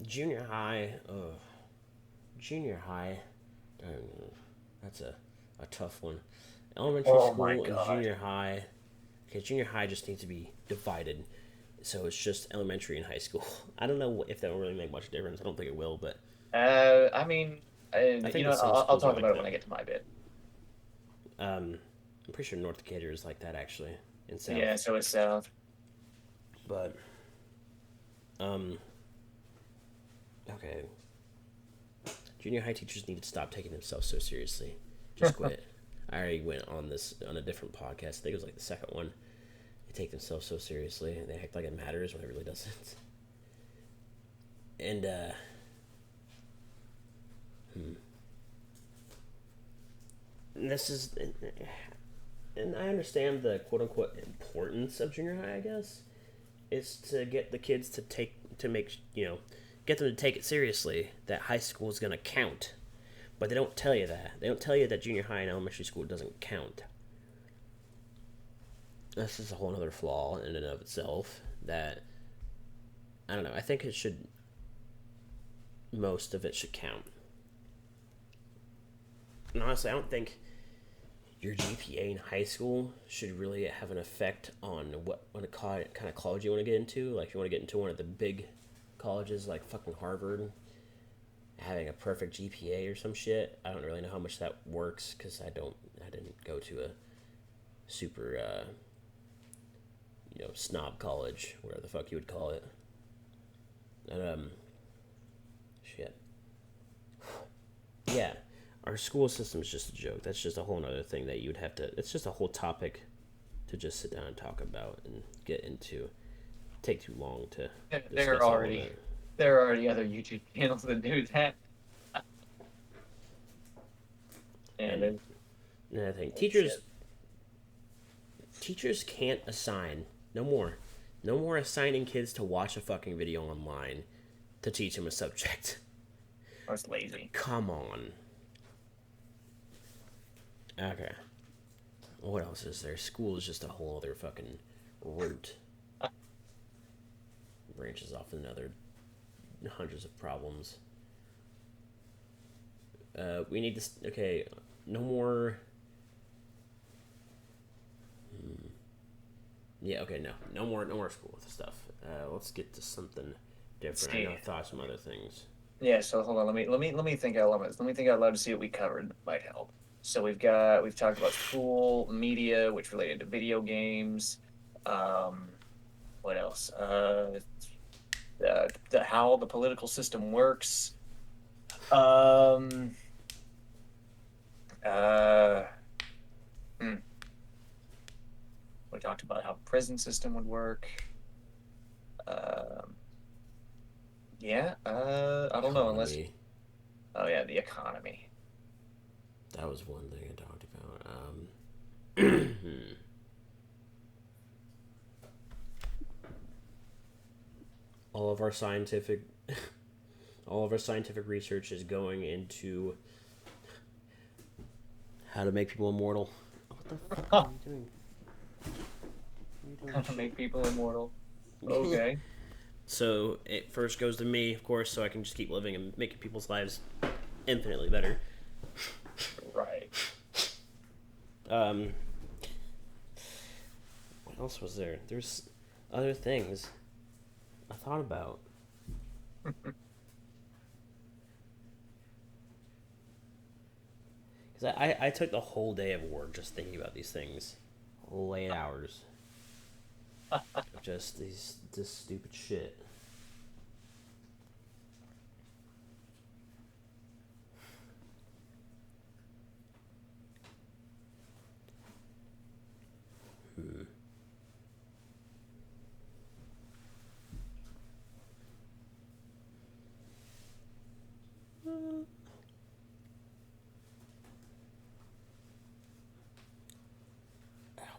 Junior high. Junior high. That's a tough one. Elementary Oh my school and God. junior high. Okay, junior high just needs to be divided. So it's just elementary and high school. I don't know if that will really make much difference. I don't think it will, but I mean, I you think know, that some I'll schools are talk like about it when that. I get to my bit. I'm pretty sure North Decatur is like that actually, in Yeah, South. so it's South. But um, okay, junior high teachers need to stop taking themselves so seriously. Just quit. I already went on this on a different podcast. I think it was like the second one. They take themselves so seriously and they act like it matters when it really doesn't. And this is, and I understand the quote unquote importance of junior high. I guess is to get the kids to make get them to take it seriously that high school is gonna count. But they don't tell you that. They don't tell you that junior high and elementary school doesn't count. This is a whole other flaw in and of itself that I don't know. I think it should most of it should count. And honestly, I don't think your GPA in high school should really have an effect on what kind of college you want to get into. Like, if you want to get into one of the big colleges like fucking Harvard, having a perfect GPA or some shit. I don't really know how much that works because I didn't go to a super snob college, whatever the fuck you would call it. And shit. Yeah, our school system is just a joke. That's just a whole other thing that you would have to. It's just a whole topic to just sit down and talk about and get into. take too long to There are discuss all of already it. there are already other YouTube channels that do that. Yeah, And there's another thing, oh shit. teachers can't assign no more, no more assigning kids to watch a fucking video online to teach them a subject. I was lazy. Come on. Okay. What else is there? School is just a whole other fucking route. Branches off another hundreds of problems. We need to. Okay, no more. Yeah. Okay. No. No more. No more school stuff. Let's get to something Let's different. I know see. I thought some other things. Yeah, so hold on. Let me think out loud. Let me think out loud to see what we covered that might help. So we've talked about school, media, which related to video games. Um, what else? The how the political system works. Um, uh, hmm, we talked about how prison system would work. Um, yeah. I don't know unless. Economy. Oh yeah, the economy. That was one thing I talked about. all of our scientific, all of our scientific research is going into how to make people immortal. What the fuck are you doing? Are you doing How to shit? make people immortal. Okay. So it first goes to me, of course, so I can just keep living and making people's lives infinitely better. Right. Um, what else was there? There's other things I thought about. Because I took the whole day of work just thinking about these things. Whole 8 hours of just this stupid shit.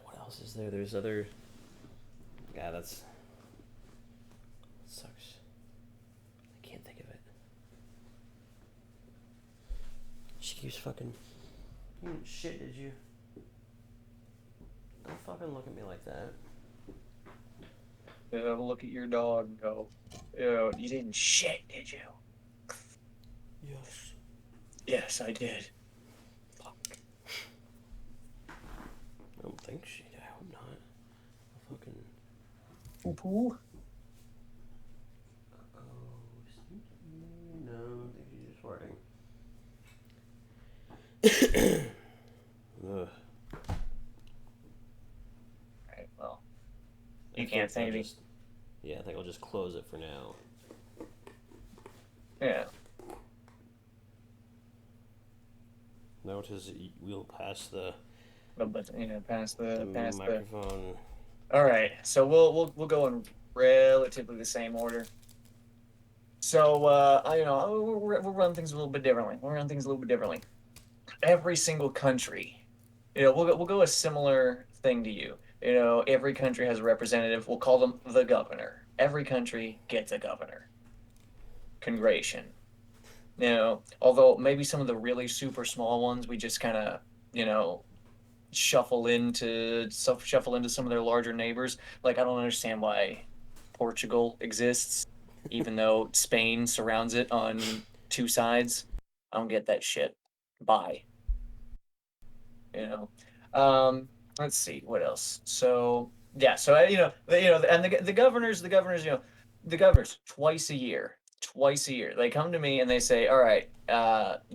What else is there? There's other. Yeah, that's sucks. I can't think of it. She keeps fucking. You didn't shit, did you? Don't fucking look at me like that. Look at your dog and go, ew, you didn't shit, did you? Yes. Yes, I did. I don't think she did. I hope not. I'll fucking. Poo poo. Oh, no, I think she's just farting. Ugh. Right, well, I you can't think say I'll anything. just. Yeah, I think I'll just close it for now. Yeah. Notice we'll pass But past the the. microphone. All right, so we'll go in relatively the same order. So we'll run things a little bit differently. We'll run things a little bit differently. Every single country, we'll go a similar thing to you. Every country has a representative. We'll call them the governor. Every country gets a governor. Congregation. Although maybe some of the really super small ones, we just kind of, you know, shuffle into some of their larger neighbors. Like I don't understand why Portugal exists, even though Spain surrounds it on two sides. I don't get that shit. Bye. You know. Let's see what else. So yeah, so and the governors twice a year they come to me and they say, all right,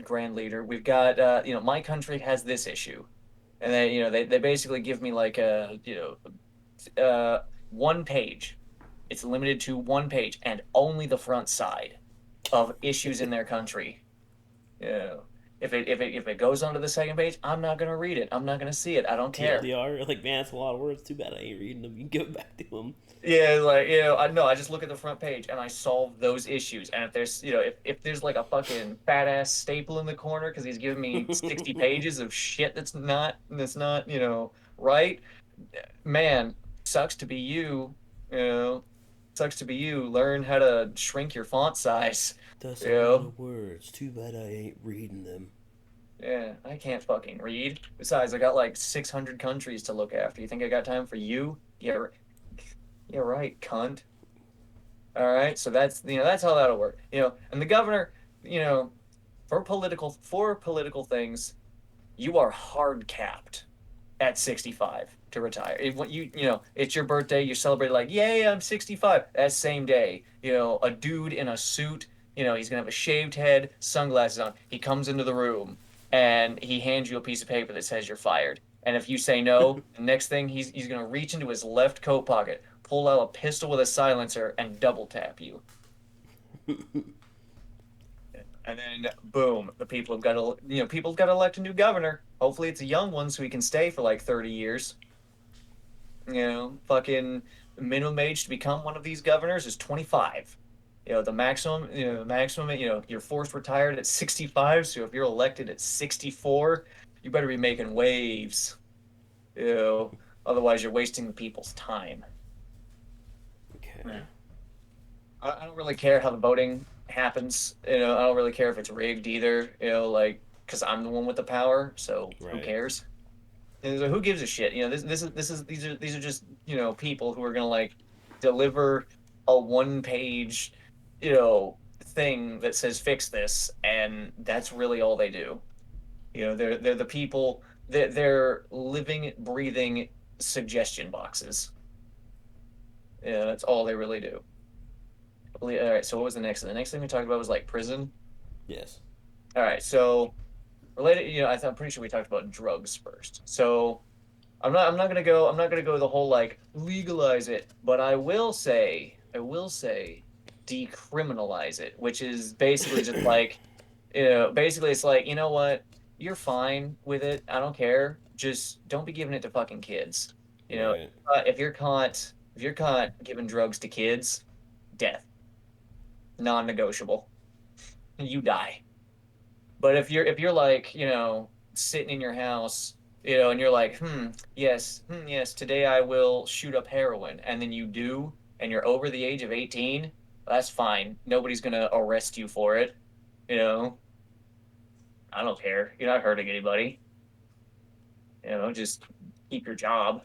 grand leader, we've got my country has this issue, and they basically give me like a one page. It's limited to one page and only the front side of issues in their country. Yeah. If it goes onto the second page, I'm not gonna read it. I'm not gonna see it. I don't care. TLDR, like, man, that's a lot of words. Too bad I ain't reading them. You can go back to them. Yeah, like I know. I just look at the front page and I solve those issues. And if there's if there's like a fucking fat ass staple in the corner because he's giving me 60 pages of shit that's not right, man, sucks to be you. You know, sucks to be you. Learn how to shrink your font size. That's You a lot know, of words. Too bad I ain't reading them. yeah, I can't fucking read. Besides, I got like 600 countries to look after. You think I got time for you? Yeah, yeah, right, cunt. All right, so that's how that'll work. And the governor, you know, for political things, you are hard capped at 65 to retire. What it's your birthday, you celebrate like, yay, I'm 65. That same day, a dude in a suit, he's gonna have a shaved head, sunglasses on. He comes into the room and he hands you a piece of paper that says you're fired. And if you say no, the next thing he's gonna reach into his left coat pocket, pull out a pistol with a silencer, and double tap you. And then boom, people have got to elect a new governor. Hopefully it's a young one so he can stay for like 30 years. Fucking minimum age to become one of these governors is 25. The maximum, you're forced retired at 65. So if you're elected at 64, you better be making waves. You know, Otherwise you're wasting the people's time. Okay. Yeah. I don't really care how the voting happens. I don't really care if it's rigged either. Like because I'm the one with the power, so who Right. cares? And so who gives a shit? These are just people who are gonna like deliver a one-page thing that says fix this, and that's really all they do. They're the people that they're living, breathing suggestion boxes. Yeah, that's all they really do. All right, so what was the next thing? The next thing we talked about was like prison. Yes. All right, so related, I'm pretty sure we talked about drugs first. So I'm not gonna go the whole like legalize it, but I will say decriminalize it, which is basically just like, basically it's like, you know what? You're fine with it. I don't care. Just don't be giving it to fucking kids. Right. If you're caught giving drugs to kids, death, non-negotiable. You die. But if you're like, sitting in your house, and you're like, yes, today I will shoot up heroin, and then you do, and you're over the age of 18, that's fine. Nobody's gonna arrest you for it. You know, I don't care. You're not hurting anybody. Just keep your job.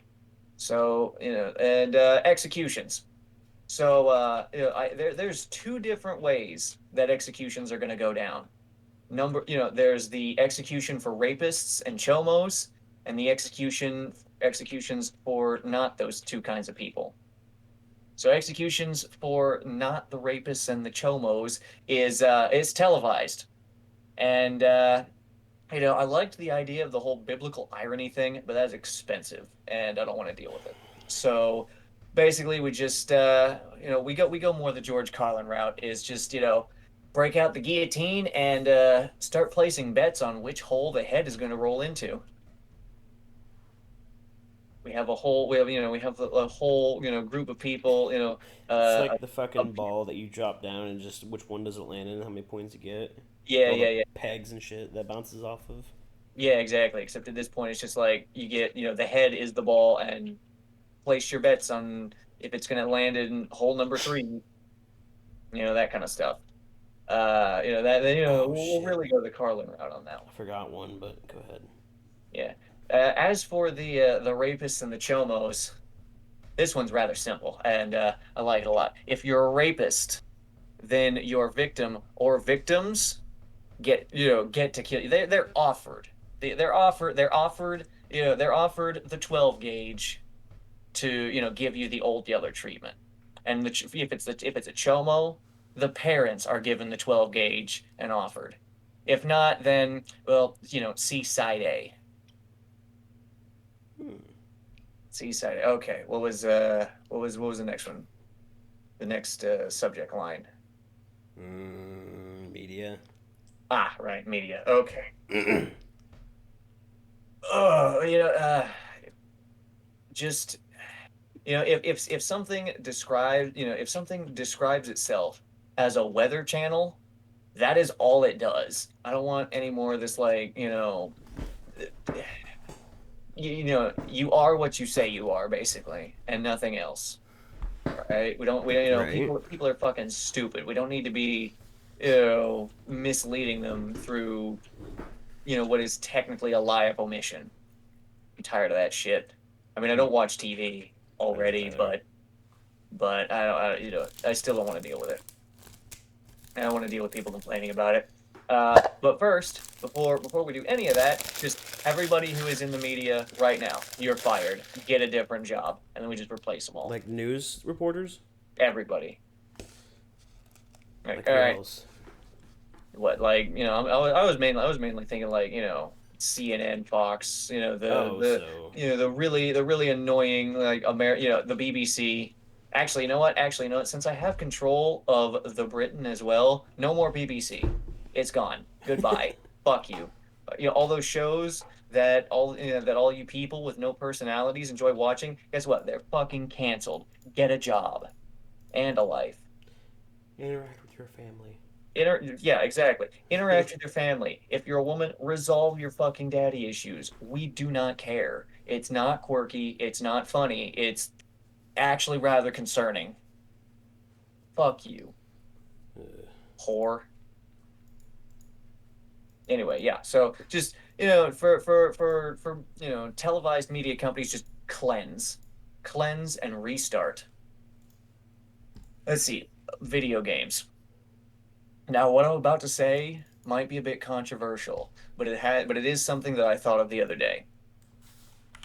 So, and executions. So, there's two different ways that executions are gonna go down. There's the execution for rapists and chomos, and the executions for not those two kinds of people. So executions for not the rapists and the chomos is televised, and I liked the idea of the whole biblical irony thing, but that's expensive, and I don't want to deal with it. So basically, we go more the George Carlin route is just break out the guillotine and start placing bets on which hole the head is going to roll into. We have a whole group of people. It's Uh, like the fucking ball that you drop down and just which one does it land in, how many points you get. yeah, All the yeah, yeah, pegs and shit that bounces off of. yeah, exactly. Except at this point, it's just like you get the head is the ball and place your bets on if it's going to land in hole number three, that kind of stuff. Oh We'll shit. really go the Carlin route on that I one. forgot one, but go ahead. Yeah. As for the rapists and the chomos, this one's rather simple, and I like it a lot. If you're a rapist, then your victim or victims get to kill you. They're offered. They're offered the 12 gauge to give you the old Yeller treatment. And if it's a chomo, the parents are given the 12 gauge and offered. If not, then well, see side A. Hmm. See side A. Okay, what was the next one? The next subject line. Media. Ah, right, media. Okay. You know, just if something describes, if something describes itself as a weather channel, that is all it does. I don't want any more of this, like, you are what you say you are, basically, and nothing else. Right? Right. People are fucking stupid. We don't need to be, misleading them through, what is technically a lie of omission. I'm tired of that shit. I mean, I don't watch TV I don't already, either. but I still don't want to deal with it. I don't want to deal with people complaining about it. But first, before we do any of that, just everybody who is in the media right now, you're fired. Get a different job, and then we just replace them all. Like news reporters? Everybody. Like, Like all who right, else? what, like, I was mainly thinking, like, CNN, Fox, Oh, so the really annoying, like, the BBC. Actually, you know what? Actually, you know what? Since I have control of the Britain as well, no more BBC. It's gone. Goodbye. Fuck you. All those shows that all you people with no personalities enjoy watching. Guess what? They're fucking canceled. Get a job and a life. interact with your family. Yeah, exactly. Interact with your family. If you're a woman, resolve your fucking daddy issues. We do not care. It's not quirky. It's not funny. It's actually rather concerning. Fuck you, whore. Anyway, yeah. So just, for televised media companies, just cleanse and restart. Let's see. Video games. Now, what I'm about to say might be a bit controversial, but it is something that I thought of the other day.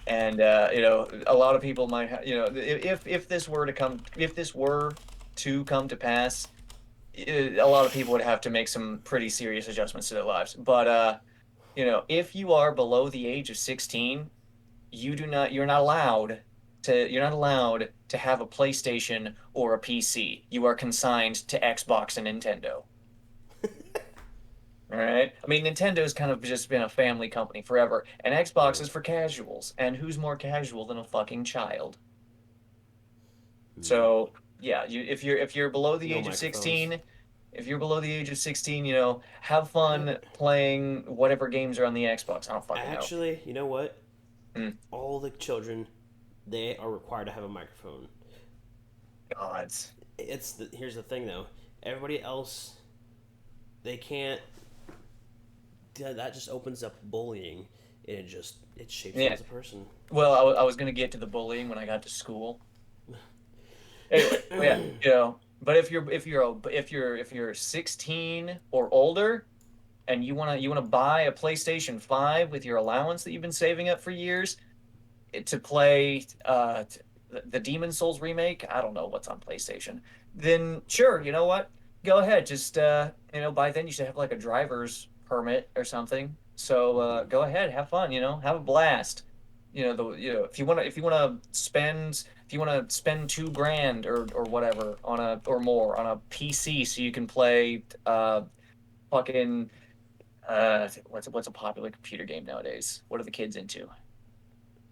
And a lot of people might if this were to come to pass, a lot of people would have to make some pretty serious adjustments to their lives. But if you are below the age of 16, you're not allowed to have a PlayStation or a PC. You are consigned to Xbox and Nintendo. All right. I mean, Nintendo's kind of just been a family company forever, and Xbox Yeah. is for casuals. And who's more casual than a fucking child? Hmm. So yeah, if you're below the No age of microphones. 16, if you're below the age of 16, have You know, fun playing whatever games are on the Xbox. I don't fucking know. actually, you know what? Hmm. All the children, they are required to have a microphone. Gods. Here's the thing though. Everybody else, they can't. That just opens up bullying, and it shapes them Yeah. as a person. Well, I was gonna get to the bullying when I got to school. Anyway, well, yeah, but if you're 16 or older, and you wanna buy a PlayStation 5 with your allowance that you've been saving up for years, to play the Demon Souls remake, I don't know what's on PlayStation, then sure, you know what? Go ahead. Just by then you should have like a driver's permit or something. So go ahead, have fun, have a blast. If you want to spend 2 grand or whatever on a or more on a PC so you can play fucking what's a popular computer game nowadays? What are the kids into?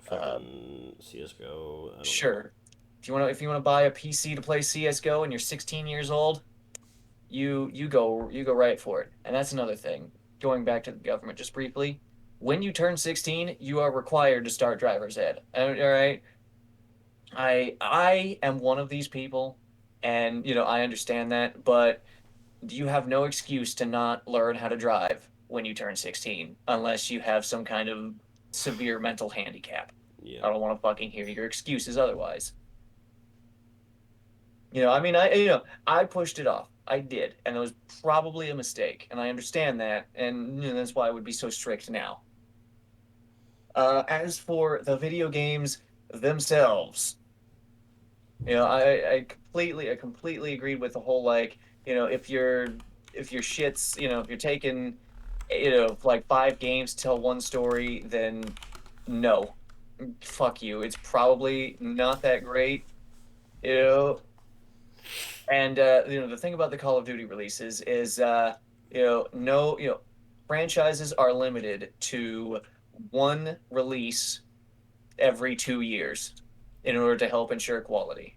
Uh, Fucking CS:GO. I don't know. Sure. If you want to buy a PC to play CS:GO and you're 16 years old, you go right for it. And that's another thing. Going back to the government just briefly, when you turn 16, you are required to start driver's ed. All right. I am one of these people, and I understand that, but you have no excuse to not learn how to drive when you turn 16 unless you have some kind of severe mental handicap. Yeah. I don't want to fucking hear your excuses otherwise. I mean, I pushed it off. I did, and it was probably a mistake, and I understand that, and that's why I would be so strict now. As for the video games themselves, I completely agreed with the whole, like, if your shits, if you're taking, like 5 games to tell one story, then no, fuck you. It's probably not that great, you know. And the thing about the Call of Duty releases is No, franchises are limited to one release every 2 years in order to help ensure quality.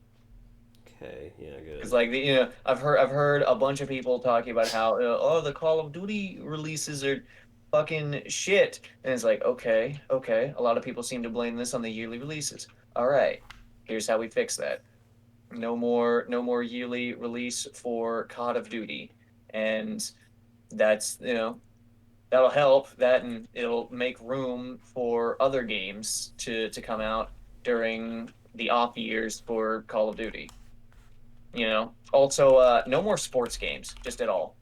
Okay, yeah, Because good. like I've heard a bunch of people talking about how oh, the Call of Duty releases are fucking shit, and it's like okay, a lot of people seem to blame this on the yearly releases. All right, here's how we fix that. No more yearly release for Call of Duty, and that's that'll help that, and it'll make room for other games to come out during the off years for Call of Duty. Also, no more sports games, just at all.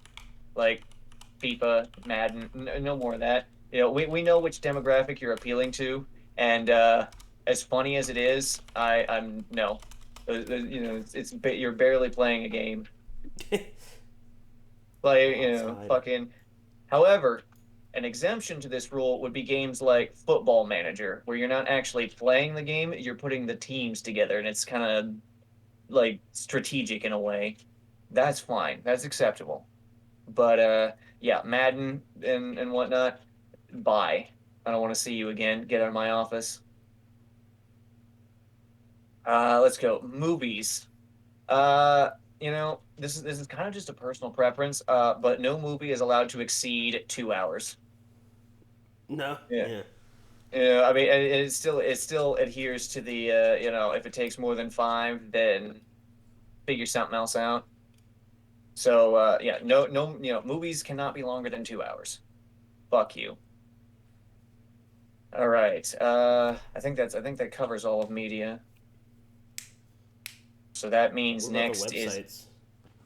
Like FIFA, Madden, no more of that. We know which demographic you're appealing to, and as funny as it is, I'm no. You're barely playing a game. Like, Go outside. fucking. However, an exemption to this rule would be games like Football Manager, where you're not actually playing the game, you're putting the teams together, and it's kind of like strategic in a way. That's fine. That's acceptable. But yeah, Madden and whatnot, bye. I don't want to see you again. Get out of my office. Let's go. Movies. This is kind of just a personal preference. But no movie is allowed to exceed 2 hours. No, Yeah. yeah. Yeah, I mean, and it still adheres to the if it takes more than five, then figure something else out. So yeah, no, movies cannot be longer than 2 hours. Fuck you. All right. I think that covers all of media. So that What means about the next is websites?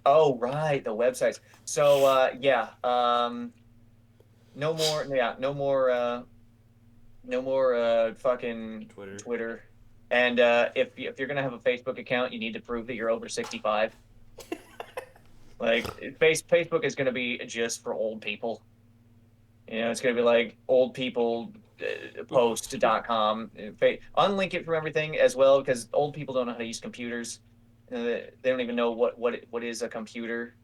oh right, the websites. So yeah, no more yeah, no more fucking Twitter. Twitter. And if you're gonna have a Facebook account, you need to prove that you're over 65. Like Facebook is gonna be just for old people. It's going to be like old people post.com. Unlink it from everything as well because old people don't know how to use computers. They don't even know what is a computer.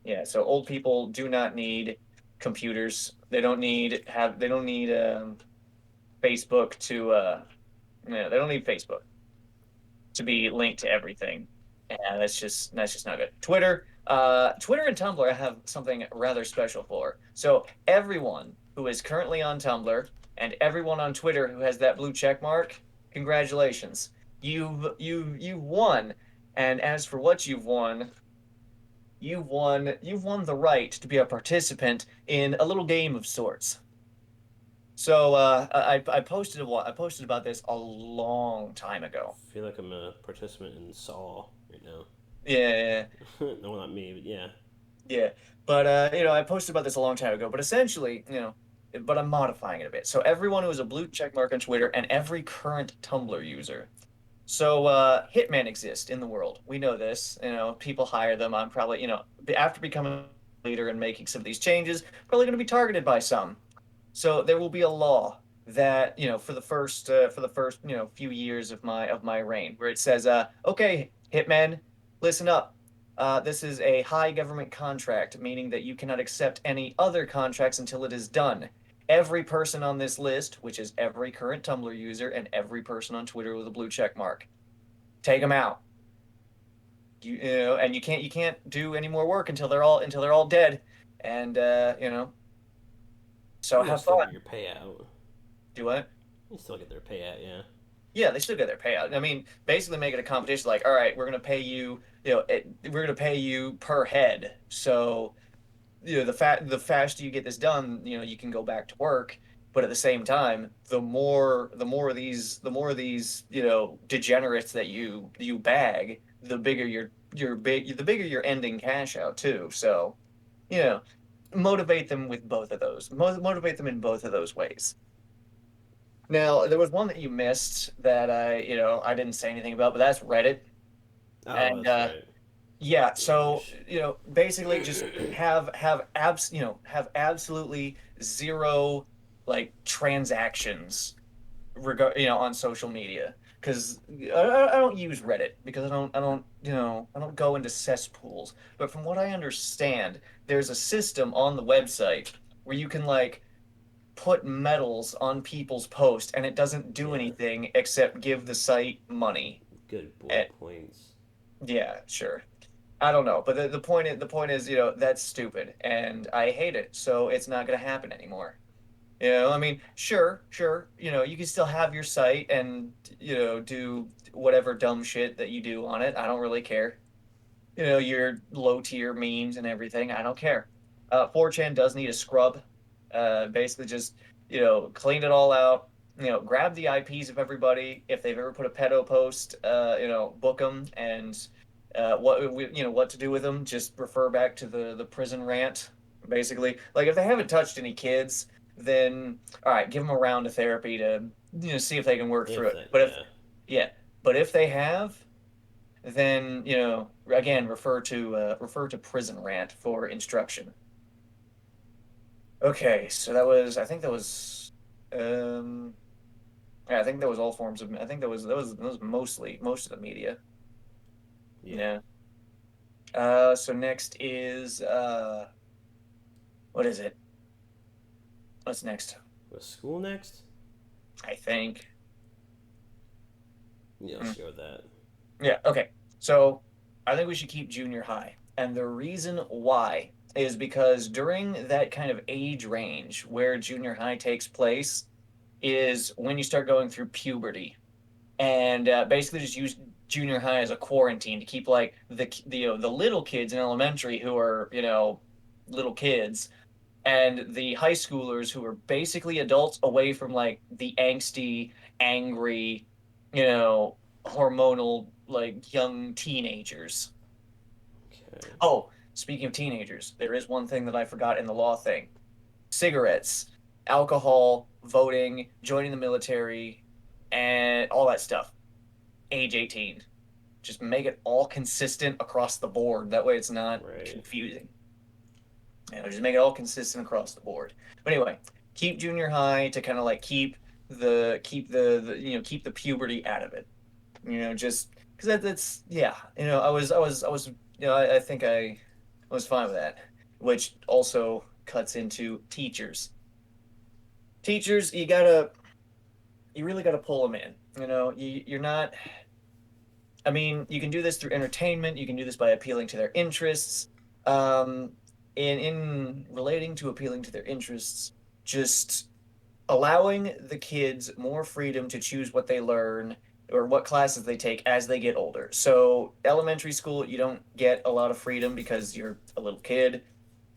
Yeah, so old people do not need computers. They don't need Facebook to they don't need Facebook to be linked to everything. Yeah, that's just not good. Twitter and Tumblr I have something rather special for. So everyone who is currently on Tumblr and everyone on Twitter who has that blue check mark, congratulations. You've won. And as for what you've won the right to be a participant in a little game of sorts. So I posted about this a long time ago. I feel like I'm a participant in Saw right now. Yeah, yeah, yeah. No, not me, but yeah. Yeah. But I posted about this a long time ago, but essentially, but I'm modifying it a bit. So everyone who has a blue check mark on Twitter and every current Tumblr user. So hitmen exist in the world. We know this. People hire them. I'm probably, after becoming a leader and making some of these changes, probably going to be targeted by some. So there will be a law that for the first few years of my reign, where it says, okay, hitmen, listen up. This is a high government contract, meaning that you cannot accept any other contracts until it is done. Every person on this list, which is every current Tumblr user and every person on Twitter with a blue check mark, take them out. And you can't do any more work until they're all dead. And so You'll have still get fun. your payout. Do what? You still get their payout, yeah. Yeah, they still get their payout. I mean, basically make it a competition. Like, all right, we're gonna pay you. We're gonna pay you per head. So, the faster you get this done, you can go back to work. But at the same time, the more of these degenerates that you bag, the bigger your ending cash out too. So, you know, motivate them with both of those. Motivate them in both of those ways. Now, there was one that you missed that I didn't say anything about, but that's Reddit. Oh, And that's right. yeah, so Yeesh. basically just have absolutely zero like transactions on social media. because I don't use Reddit because I don't go into cesspools. But from what I understand, there's a system on the website where you can like put medals on people's posts, and it doesn't do Yeah. anything except give the site money. Good boy Eh, points. yeah, sure. I don't know, but the point is, that's stupid, and I hate it. So it's not going to happen anymore. I mean, sure, you can still have your site and do whatever dumb shit that you do on it. I don't really care. Your low tier memes and everything. I don't care. 4chan does need a scrub. Basically, just clean it all out. Grab the IPs of everybody. If they've ever put a pedo post, book them and what to do with them. Just refer back to the prison rant. Basically, like if they haven't touched any kids, then all right, give them a round of therapy to see if they can work through If it. that, But if yeah. yeah, but if they have, then again refer to prison rant for instruction. Okay, so I think that was um yeah, I think that was all forms of I think that was mostly most of the media. Yeah. Yeah. So next is what is it? What's next? Was school next? I think. Yeah, let's Hmm. go with that. Yeah, okay. So I think we should keep junior high. And the reason why is because during that kind of age range where junior high takes place is when you start going through puberty. And basically just use junior high as a quarantine to keep like the little kids in elementary who are, little kids and the high schoolers who are basically adults away from like the angsty, angry, you know, hormonal like young teenagers. Okay. Oh, speaking of teenagers, there is one thing that I forgot in the law thing. Cigarettes, alcohol, voting, joining the military, and all that stuff. Age 18. Just make it all consistent across the board. That way it's not Right. confusing. Just make it all consistent across the board. But anyway, keep junior high to kind of like keep the puberty out of it. Just because that's yeah. I think I was fine with that. Which also cuts into teachers. Teachers, you really gotta pull them in. You're not. I mean, you can do this through entertainment. You can do this by appealing to their interests. Um, in relating to appealing to their interests, just allowing the kids more freedom to choose what they learn or what classes they take as they get older. So, elementary school, you don't get a lot of freedom because you're a little kid,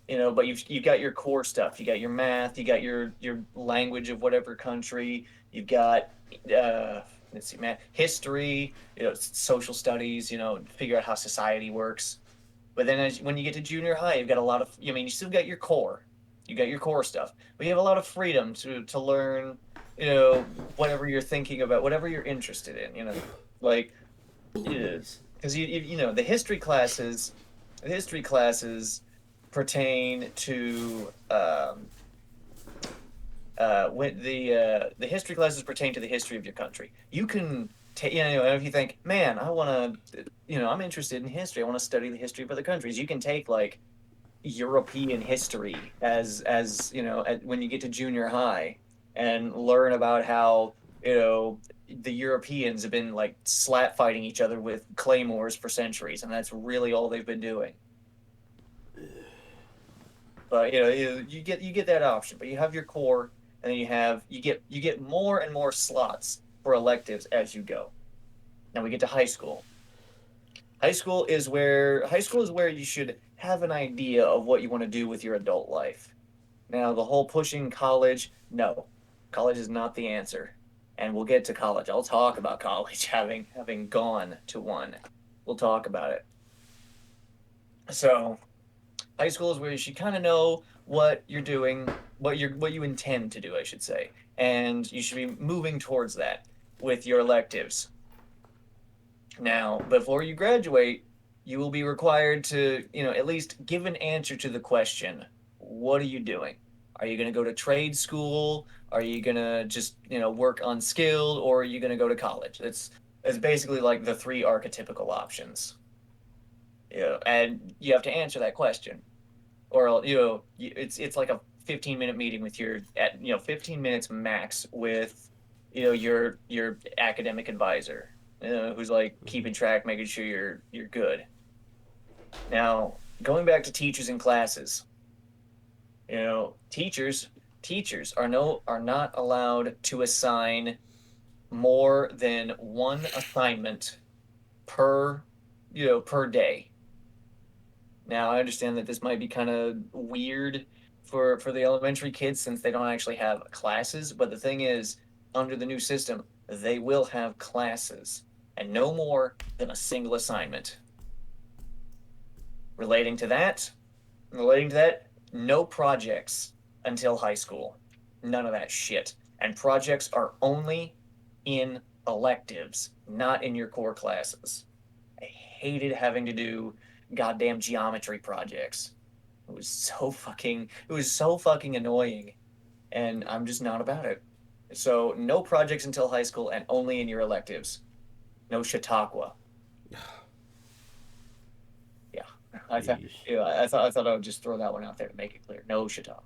but you've got your core stuff. You got your math, you got your language of whatever country, you've got uh let's see, math, history, social studies, figure out how society works. But then when you get to junior high, you've got a lot of, you still got your core. You got your core stuff. But you have a lot of freedom to learn, whatever you're thinking about, whatever you're interested in, like Jeez. because the history classes pertain to when the history classes pertain to the history of your country. You can take, if you think, man, I want to, I'm interested in history. I want to study the history of other countries. You can take like European history as when you get to junior high and learn about how the Europeans have been like slap fighting each other with claymores for centuries, and that's really all they've been doing. But you get that option, but you have your core, and then you get more and more slots for electives as you go. Now we get to high school. High school is where you should have an idea of what you want to do with your adult life. Now the whole pushing college, no, college is not the answer. And we'll get to college. I'll talk about college having gone to one. We'll talk about it. So high school is where you should kind of know what you're doing, what you intend to do, I should say, and you should be moving towards that with your electives. Now, before you graduate, you will be required to, at least give an answer to the question, what are you doing? Are you going to go to trade school? Are you going to just, work unskilled, or are you going to go to college? It's basically like the three archetypical options. And you have to answer that question, or it's like a 15-minute meeting with your at 15 minutes max with your academic advisor, who's like keeping track, making sure you're good. Now, going back to teachers and classes, teachers are not allowed to assign more than one assignment per per day. Now, I understand that this might be kind of weird for the elementary kids since they don't actually have classes, but the thing is, under the new system, they will have classes and no more than a single assignment. Relating to that, relating to that, no projects until high school. None of that shit. And projects are only in electives, not in your core classes. I hated having to do goddamn geometry projects. It was so fucking annoying, and I'm just not about it. So no projects until high school and only in your electives. No Chautauqua. Yeah. I thought Yeesh. I would just throw that one out there to make it clear. No Chautauqua.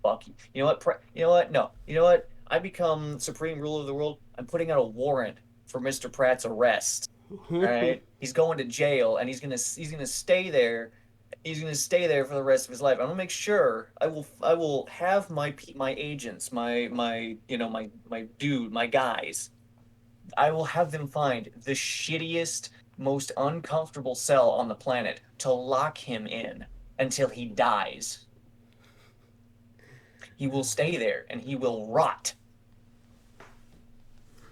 Fuck you. You know what? You know what? No. You know what? I become supreme ruler of the world. I'm putting out a warrant for Mr. Pratt's arrest. All right. He's going to jail, and he's gonna stay there. He's gonna stay there for the rest of his life. I'm gonna make sure I will have my agents, my guys. I will have them find the shittiest, most uncomfortable cell on the planet to lock him in until he dies. He will stay there and he will rot.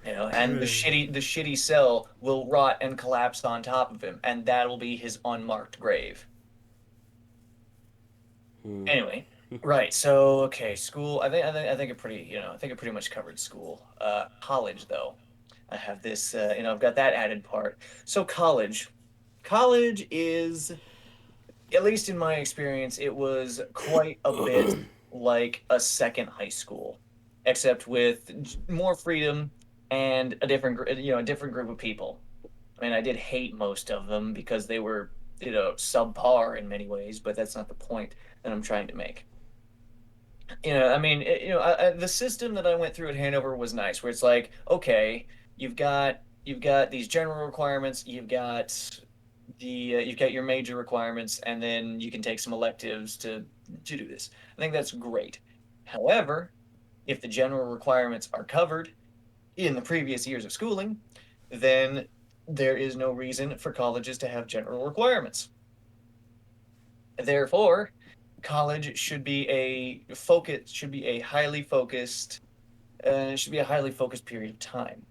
And the shitty cell will rot and collapse on top of him, and that'll be his unmarked grave. Anyway, right. So okay, school. I think it pretty. I think it pretty much covered school. College though, I have this. I've got that added part. So college is, at least in my experience, it was quite a bit like a second high school, except with more freedom and a different group of people. I mean, I did hate most of them because they were, subpar in many ways, but that's not the point that I'm trying to make. I mean, the system that I went through at Hanover was nice, where it's like, okay, you've got these general requirements, you've got your major requirements, and then you can take some electives to do this. I think that's great. However, if the general requirements are covered in the previous years of schooling, then there is no reason for colleges to have general requirements. Therefore, college should be a highly focused period of time.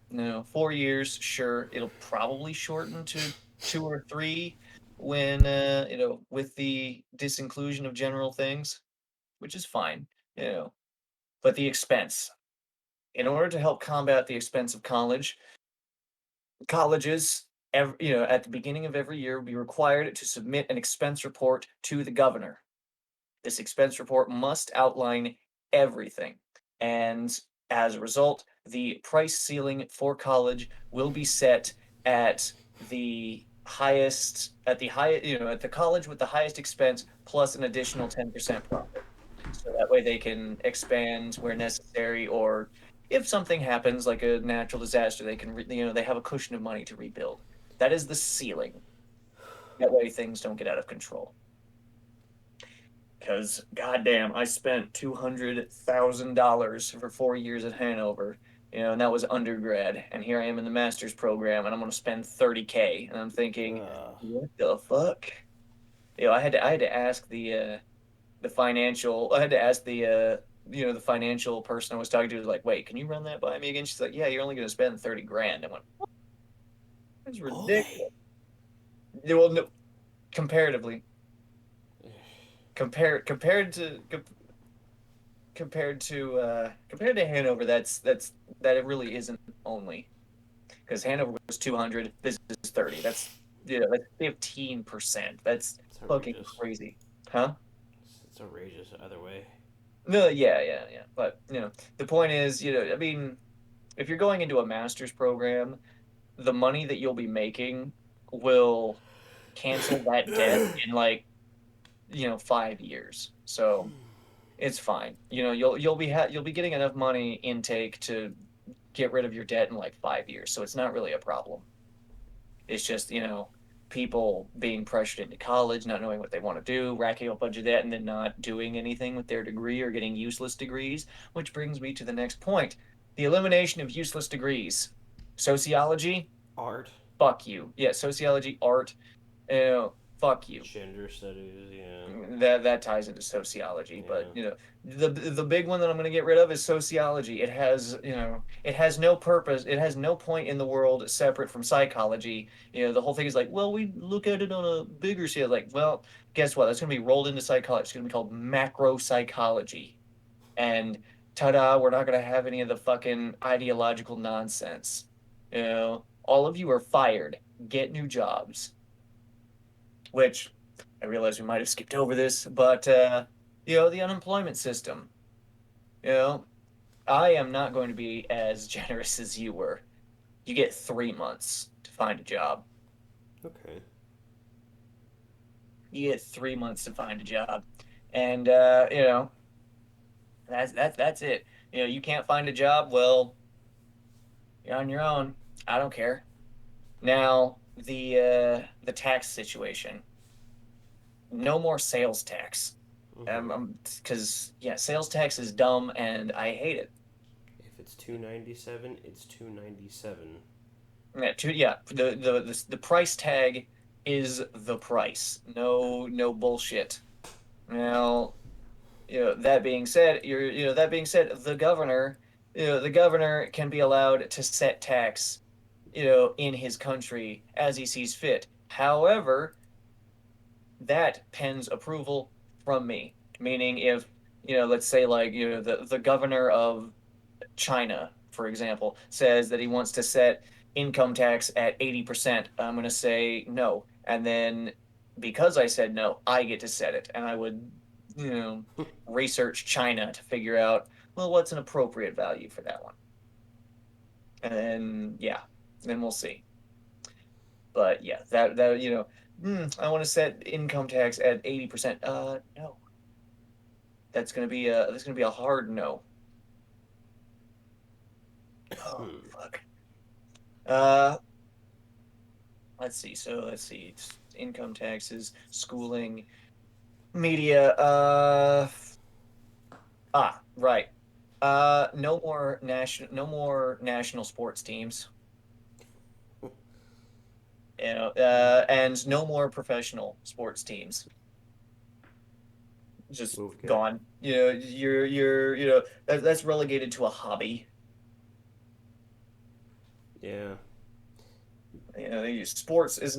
4 years, sure, it'll probably shorten to 2 or 3 when with the disinclusion of general things, which is fine. You know, but the expense. In order to help combat the expense of college, colleges, at the beginning of every year, will be required to submit an expense report to the governor. This expense report must outline everything. And as a result, the price ceiling for college will be set at at the college with the highest expense plus an additional 10% profit. So that way they can expand where necessary, or if something happens like a natural disaster, they have a cushion of money to rebuild. That is the ceiling. That way things don't get out of control. Because goddamn, I spent $200,000 for 4 years at Hanover, and that was undergrad. And here I am in the master's program, and I'm going to spend 30K. And I'm thinking, uh, what the fuck? I had to ask I had to ask the financial person I was talking to, was like, wait, can you run that by me again? She's like, yeah, you're only going to spend 30 grand. I went, that's Holy. ridiculous. Yeah, well, no, comparatively, compared to compared to Hanover, that it really isn't, only because Hanover was 200, this is 30. That's 15%. That's It's fucking outrageous. crazy, huh? It's outrageous either way. No, yeah, yeah, yeah. But the point is, I mean, if you're going into a master's program, the money that you'll be making will cancel that debt in like 5 years. So it's fine. You'll be getting enough money intake to get rid of your debt in like 5 years. So it's not really a problem. It's just, people being pressured into college, not knowing what they want to do, racking up a bunch of debt, and then not doing anything with their degree or getting useless degrees. Which brings me to the next point: the elimination of useless degrees. Sociology, Art, fuck you. Yeah, sociology, art, fuck you. gender studies, yeah, That ties into sociology, but yeah. the big one that I'm going to get rid of is sociology. It has no purpose. It has no point in the world separate from psychology. The whole thing is like, well, we look at it on a bigger scale. Like, well, guess what? That's going to be rolled into psychology. It's going to be called macro psychology, and ta-da, we're not going to have any of the fucking ideological nonsense. All of you are fired. Get new jobs. Which I realize we might have skipped over this, but the unemployment system. You know, I am not going to be as generous as you were. You get 3 months to find a job. Okay. You get 3 months to find a job, and that's it. You can't find a job. Well, you're on your own. I don't care. Now the tax situation. No more sales tax. Mm-hmm. Because yeah, sales tax is dumb and I hate it. If it's 297, it's 297. Yeah, the price tag is the price. No, no bullshit. Now, that being said, the governor can be allowed to set tax, in his country as he sees fit. However, that pens approval from me. Meaning, if let's say like the governor of China, for example, says that he wants to set income tax at 80%, I'm going to say no. And then because I said no, I get to set it. And I would, you know, research China to figure out, well, what's an appropriate value for that one. And then, yeah, then we'll see. But yeah, I want to set income tax at 80%. No, that's going to be a hard no. Oh, fuck. Uh, let's see. So let's see. It's income taxes, schooling, media. Right. No more national sports teams. And no more professional sports teams. Just Okay. gone. That's relegated to a hobby. Yeah. Sports is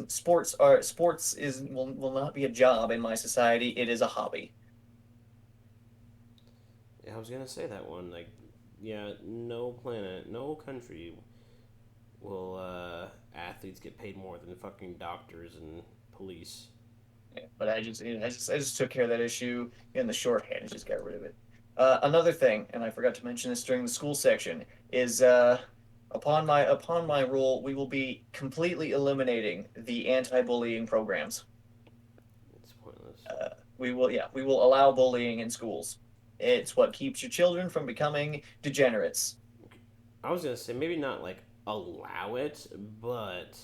will not be a job in my society. It is a hobby. Yeah, I was gonna say that one. Like, yeah, no planet, no country will athletes get paid more than fucking doctors and police. Yeah, but I just took care of that issue in the shorthand and just got rid of it. Another thing, and I forgot to mention this during the school section, is upon my rule, we will be completely eliminating the anti-bullying programs. It's pointless. We will allow bullying in schools. It's what keeps your children from becoming degenerates. I was gonna say maybe not like allow it, but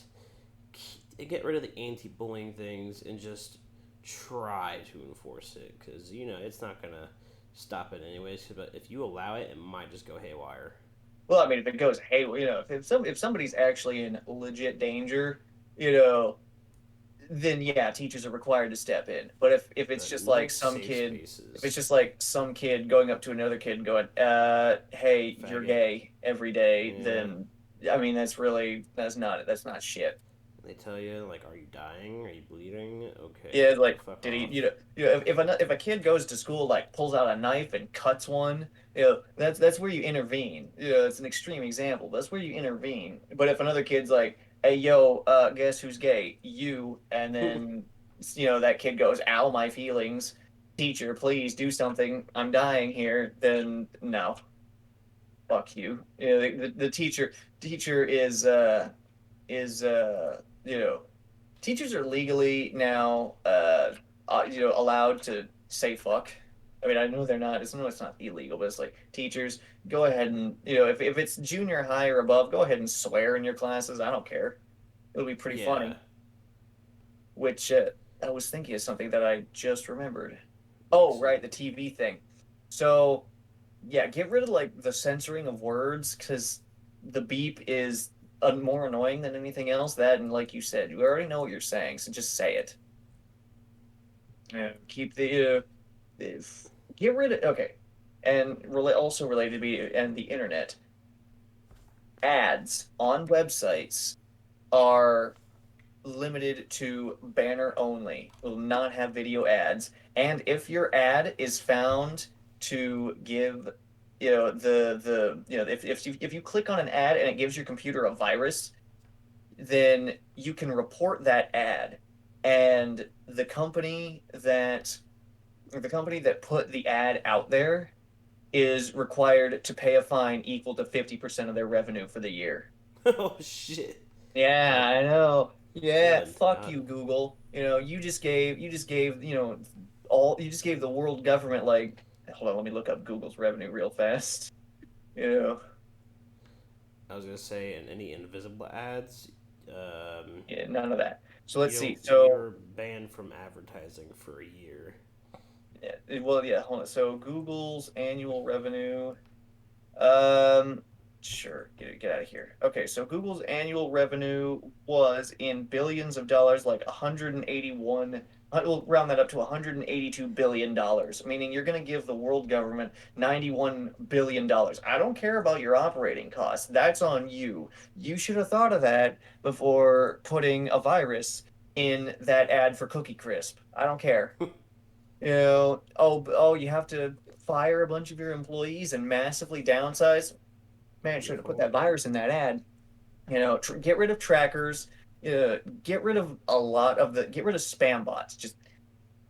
get rid of the anti-bullying things and just try to enforce it because it's not gonna stop it anyways. But if you allow it, it might just go haywire. Well, I mean, if it goes, hey, if somebody's actually in legit danger, you know, then yeah, teachers are required to step in. But if it's But just no like safe spaces. some kid going up to another kid and going, hey, you're Faggot. gay every day, Yeah. then I mean that's not shit. They tell you like, are you dying? Are you bleeding? Yeah, Okay, go like fuck did he off. if a kid goes to school like pulls out a knife and cuts one, that's where you intervene. It's an extreme example. That's where you intervene. But if another kid's like, "Hey, yo, guess who's gay? You," and then that kid goes, "Ow, my feelings." teacher, please do something. I'm dying here. Then no, fuck you. You know, the teacher is teachers are legally now allowed to say fuck. I mean, I know they're not. It's not illegal, but it's like teachers go ahead and if it's junior high or above, go ahead and swear in your classes. I don't care. It'll be pretty Yeah. funny. Which I was thinking of something that I just remembered. Oh, So, right, the TV thing. So yeah, get rid of like the censoring of words because the beep is more annoying than anything else. That and like you said, you already know what you're saying, so just say it. Yeah. Keep the if, get rid of okay, and also related to me and the internet. Ads on websites are limited to banner only. Will not have video ads. And if your ad is found to give, if you click on an ad and it gives your computer a virus, then you can report that ad. And the company that put the ad out there is required to pay a fine equal to 50% of their revenue for the year. oh shit. Yeah, I I know. Yeah, good fuck God. you, Google. You just gave the world government like hold on, let me look up Google's revenue real fast. You know, I was gonna say, and any invisible ads, um, yeah, none of that. So let's you see. don't. So You're banned from advertising for a year. well, yeah, hold on. So Google's annual revenue. Um, sure. Get out of here. Okay, so Google's annual revenue was in billions of dollars, like 181. We'll round that up to 182 billion dollars, meaning you're going to give the world government 91 billion dollars. I don't care about your operating costs. That's on you. You should have thought of that before putting a virus in that ad for Cookie Crisp. I don't care. Oh, you have to fire a bunch of your employees and massively downsize. Man, Your should have put fault. that virus in that ad. Get rid of trackers. Get rid of get rid of spam bots. Just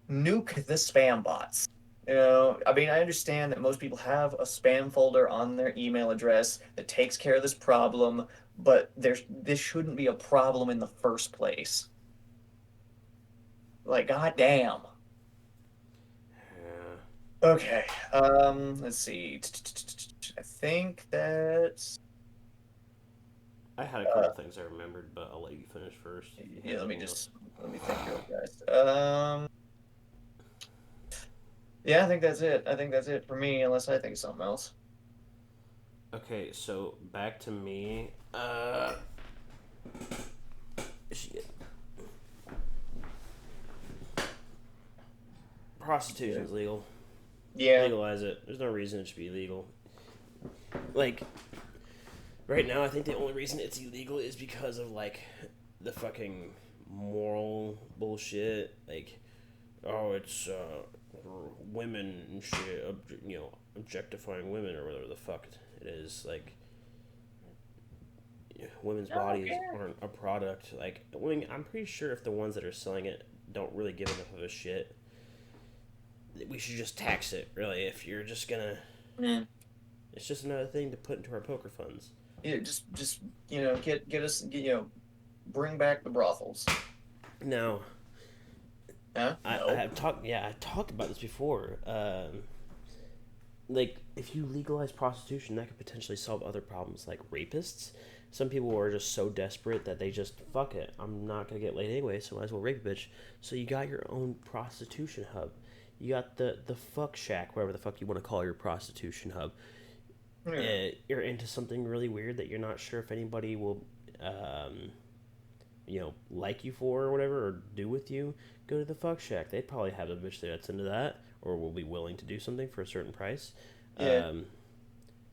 nuke the spam bots. I mean, I understand that most people have a spam folder on their email address that takes care of this problem, but this shouldn't be a problem in the first place. Like, goddamn. Yeah. Okay. Let's see. I think that's I had a uh couple things I remembered, but I'll let you finish first if you yeah, have any else. let me think real fast. Yeah, I think that's it. I think that's it for me, unless I think of something else. Okay, so back to me. Shit. Yeah. Prostitution's legal. Yeah. Legalize it. There's no reason it should be illegal. Like right now, I think the only reason it's illegal is because of like the fucking moral bullshit. Like, oh, it's women and shit. Objectifying women or whatever the fuck it is. Like, women's I don't bodies care. aren't a product. Like, I mean, I'm pretty sure if the ones that are selling it don't really give enough of a shit, we should just tax it. Really, if you're just gonna, Yeah. it's just another thing to put into our poker funds. Yeah, just get us bring back the brothels. Now, Huh? I No. have talked. Yeah, I talked about this before. Like, if you legalize prostitution, that could potentially solve other problems like rapists. Some people are just so desperate that they just fuck it. I'm not gonna get laid anyway, so might as well rape a bitch. So you got your own prostitution hub. You got the fuck shack, whatever the fuck you want to call your prostitution hub. Yeah. You're into something really weird that you're not sure if anybody will, like you for or whatever, or do with you. Go to the fuck shack. They probably have a bitch there that's into that, or will be willing to do something for a certain price. Yeah. Um,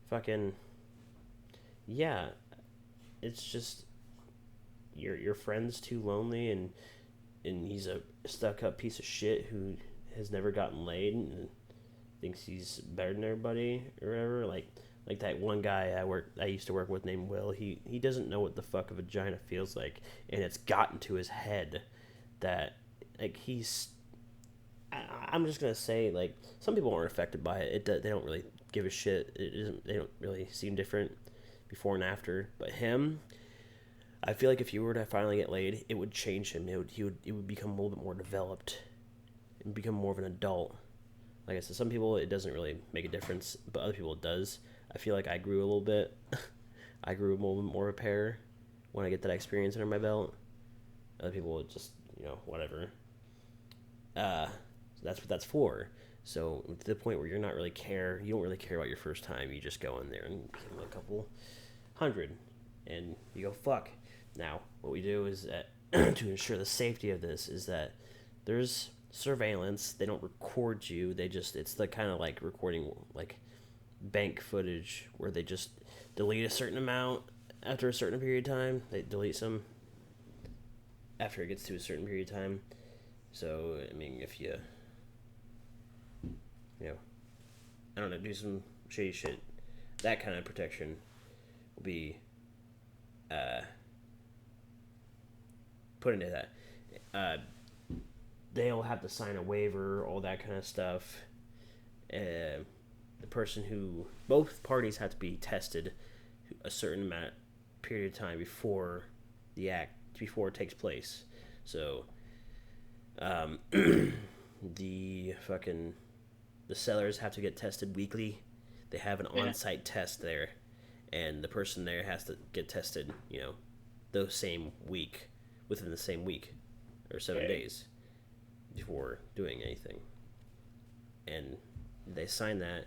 fucking yeah, it's just your friend's too lonely and he's a stuck up piece of shit who has never gotten laid and thinks he's better than everybody or whatever. Like that one guy I used to work with named Will. He doesn't know what the fuck a vagina feels like, and it's gotten to his head that like he's I'm just gonna say, like, some people aren't affected by it. They don't really give a shit. It isn't. They don't really seem different before and after. But him, I feel like if you were to finally get laid, it would change him. It would become a little bit more developed and become more of an adult. Like I said, some people it doesn't really make a difference, but other people it does. I feel like I grew a little bit. I grew a little bit more of a pair when I get that experience under my belt. Other people would just, whatever. So that's what that's for. So to the point where you don't really care about your first time. You just go in there and give them a couple hundred, and you go fuck. Now what we do is that to ensure the safety of this is that there's surveillance. They don't record you. It's the kind of like recording like bank footage where they just delete a certain amount after a certain period of time. They delete some after it gets to a certain period of time. So I mean, if I don't know, do some shady shit, that kind of protection will be put into that. They'll have to sign a waiver, all that kind of stuff. The person who both parties have to be tested a certain amount period of time before before it takes place. So, the fucking the sellers have to get tested weekly. They have an on-site test there, and the person there has to get tested. Within the same week, or 7 days before doing anything. And they sign that,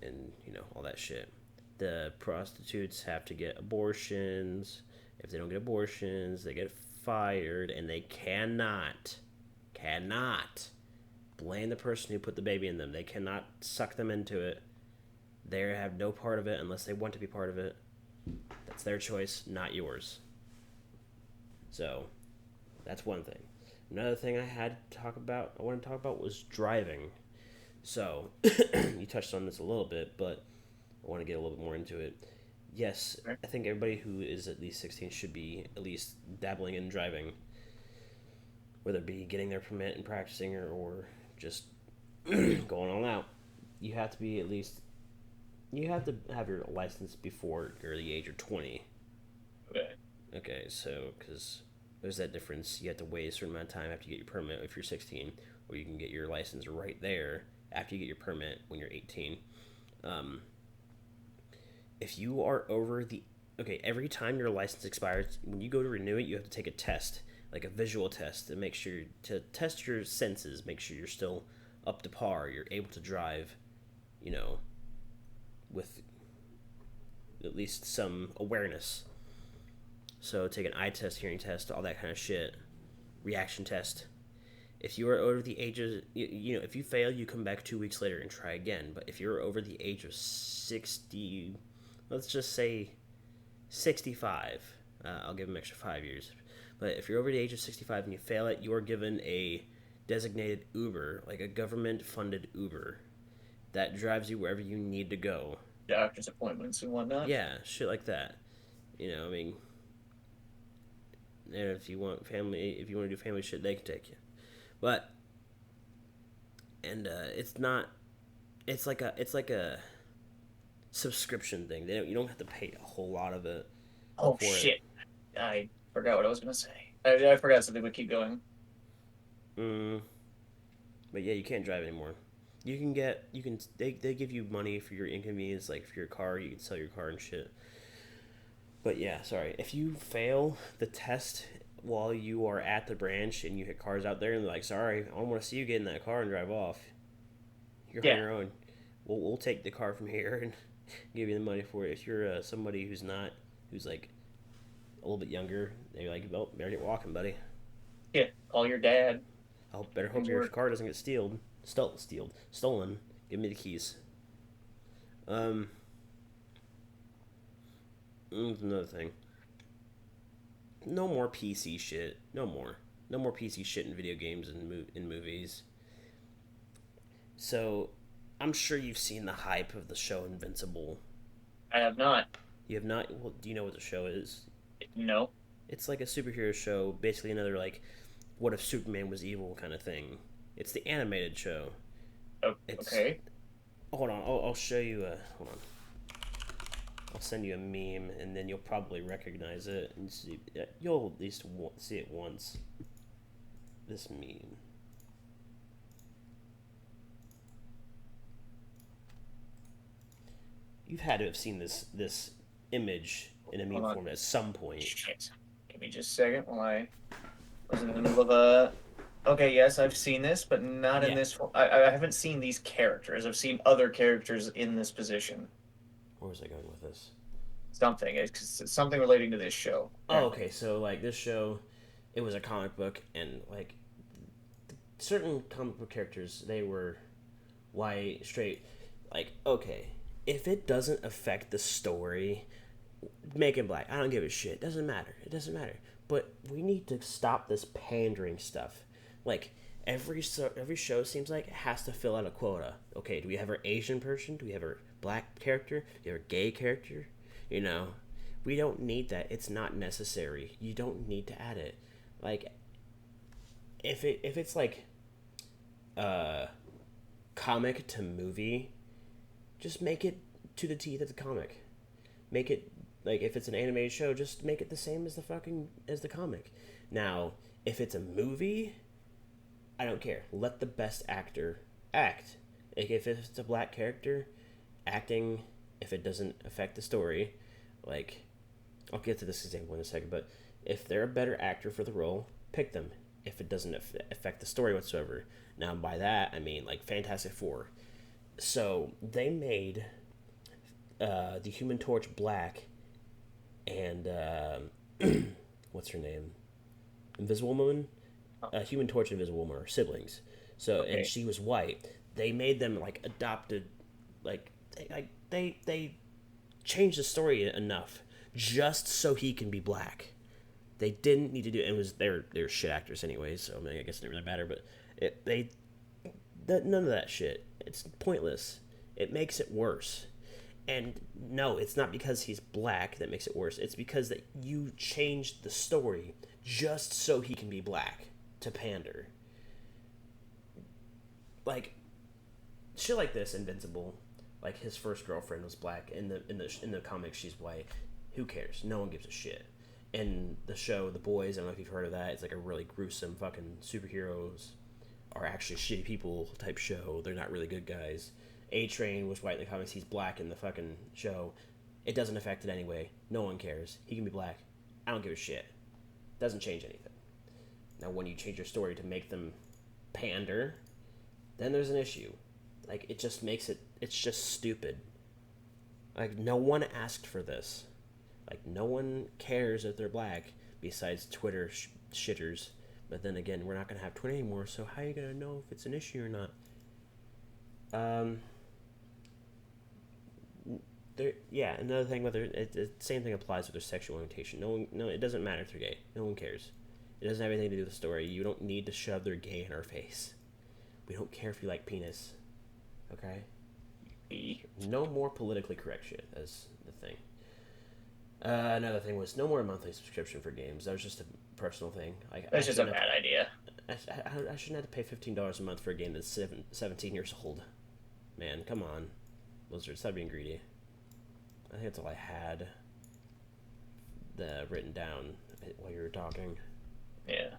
and all that shit. The prostitutes have to get abortions. If they don't get abortions, they get fired, and they cannot blame the person who put the baby in them. They cannot suck them into it. They have no part of it unless they want to be part of it. That's their choice, not yours. So, that's one thing. Another thing I wanted to talk about was driving. So, you touched on this a little bit, but I want to get a little bit more into it. Yes, I think everybody who is at least 16 should be at least dabbling in driving, whether it be getting their permit and practicing or just going all out. You have to have your license before you're the age of 20. Okay, so because there's that difference. You have to wait a certain amount of time after you get your permit if you're 16, or you can get your license right there after you get your permit when you're 18. If you are over every time your license expires, when you go to renew it, you have to take a test, like a visual test, to test your senses, make sure you're still up to par, you're able to drive, with at least some awareness. So take an eye test, hearing test, all that kind of shit, reaction test. If you are over the age of, if you fail, you come back 2 weeks later and try again. But if you're over the age of 60, let's just say 65, I'll give them extra 5 years. But if you're over the age of 65 and you fail it, you are given a designated Uber, like a government-funded Uber, that drives you wherever you need to go. Doctor's appointments and whatnot. Yeah, shit like that. I mean, and if you want to do family shit, they can take you. But, and it's like a subscription thing. You don't have to pay a whole lot of it. Oh shit! I forgot what I was gonna say. I forgot something. But keep going. But yeah, you can't drive anymore. They give you money for your inconvenience, like for your car, you can sell your car and shit. But yeah, sorry. If you fail the test while you are at the branch and you hit cars out there and they're like, sorry, I don't want to see you get in that car and drive off. You're on your own. We'll take the car from here and give you the money for it. If you're somebody who's like a little bit younger, they're like, well, better get walking, buddy. Yeah, call your dad. Better hope your car doesn't get stolen. Give me the keys. Another thing. No more PC shit. No more PC shit in video games and in movies. So, I'm sure you've seen the hype of the show Invincible. I have not. You have not? Well, do you know what the show is? No. It's like a superhero show, basically another like, what if Superman was evil kind of thing. It's the animated show. Oh, It's okay. hold on. I'll show you. Hold on. I'll send you a meme, and then you'll probably recognize it, and see. You'll at least see it once. This meme. You've had to have seen this image in a meme Hold on. form at some point. Shit. Give me just a second while I was in the middle of a. Okay, yes, I've seen this, but not in Yeah. this. I haven't seen these characters. I've seen other characters in this position. Where was I going with this? Something. It's something relating to this show, Oh, apparently. okay. So like this show, it was a comic book, and like certain comic book characters, they were white, straight. Like okay, if it doesn't affect the story, make it black. I don't give a shit. It doesn't matter. It doesn't matter. But we need to stop this pandering stuff. Like every show seems like it has to fill out a quota. Okay, do we have our Asian person? Do we have our black character? Do we have our gay character? You know, we don't need that. It's not necessary. You don't need to add it. Like if it's like uh comic to movie, just make it to the teeth of the comic. Make it like if it's an animated show, just make it the same as the comic. Now, if it's a movie, I don't care. Let the best actor act. Like if it's a black character, acting if it doesn't affect the story, like I'll get to this example in a second, but if they're a better actor for the role, pick them. If it doesn't affect the story whatsoever. Now, by that I mean like Fantastic Four. So they made the Human Torch black, and what's her name? Invisible Woman. Oh, Human Torch and Invisible Woman are siblings. So and okay. she was white. They made them like adopted, like they changed the story enough just so he can be black. They didn't need to do it. It was they're shit actors anyway, so I mean I guess it didn't really matter. But they none of that shit. It's pointless. It makes it worse. And no, it's not because he's black that makes it worse. It's because that you changed the story just so he can be black to pander. Like shit like this, Invincible. Like his first girlfriend was black. In the comics, she's white. Who cares? No one gives a shit. And the show, The Boys, I don't know if you've heard of that. It's like a really gruesome fucking superheroes are actually shitty people type show. They're not really good guys. A Train was white in the comics. He's black in the fucking show. It doesn't affect it anyway. No one cares. He can be black. I don't give a shit. Doesn't change anything. Now, when you change your story to make them pander, then there's an issue. Like, it just makes it, it's just stupid. Like, no one asked for this. Like, no one cares if they're black besides Twitter shitters. But then again, we're not going to have Twitter anymore, so how are you going to know if it's an issue or not? Um, yeah, another thing, whether same thing applies with their sexual orientation. No, it doesn't matter if they're gay. No one cares. It doesn't have anything to do with the story. You don't need to shove their gay in our face. We don't care if you like penis. Okay? No more politically correct shit. That's the thing. Another thing was no more monthly subscription for games. That was just a personal thing. Like I That's just a shouldn't have bad idea. I shouldn't have to pay $15 a month for a game that's 17 years old. Man, come on, Blizzard, stop being greedy. I think that's all I had written down while you were talking. Yeah.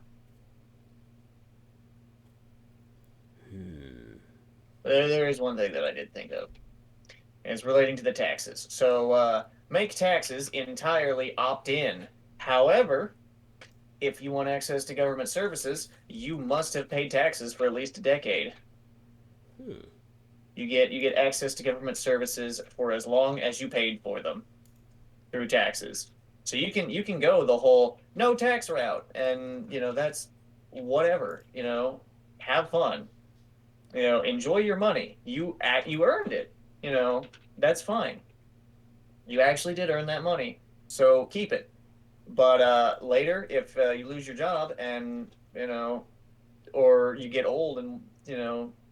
Hmm. There is one thing that I did think of, and it's relating to the taxes. So, make taxes entirely opt in. However, if you want access to government services, you must have paid taxes for at least a decade. Hmm. You get access to government services for as long as you paid for them through taxes. So you can go the whole no tax route, and that's whatever. Have fun. Enjoy your money. You earned it. That's fine. You actually did earn that money, so keep it. But later, if you lose your job and or you get old and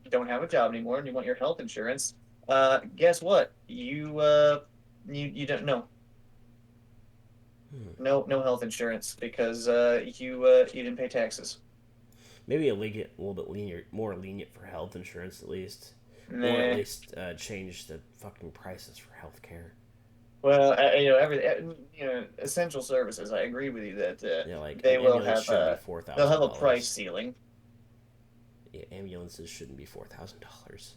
don't have a job anymore and you want your health insurance, guess what? You don't know. Hmm. No health insurance because you didn't pay taxes. maybe a little bit lenient, more lenient for health insurance at least, or at Nah. least change the fucking prices for healthcare. Well, essential services. I agree with you that Yeah, like an they will ambulance have shouldn't be they'll have a price $4,000. ceiling. Yeah, ambulances shouldn't be $4,000.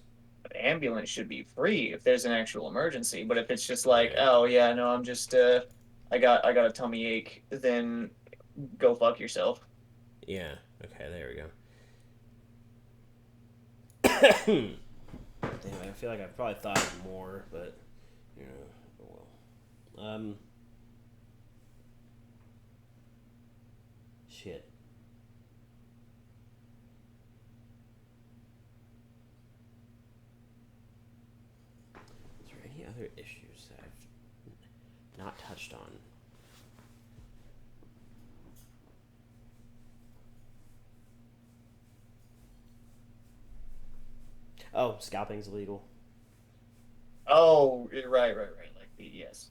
Ambulance should be free if there's an actual emergency, but if it's just like, Yeah, oh yeah, no, I'm just I got a tummy ache, then go fuck yourself. yeah. Okay, there we go. Damn, I feel like I've probably thought of more, but you know, oh well. Shit. Is there any other issues that I've not touched on? Oh, scalping's illegal. Oh, right. Like yes.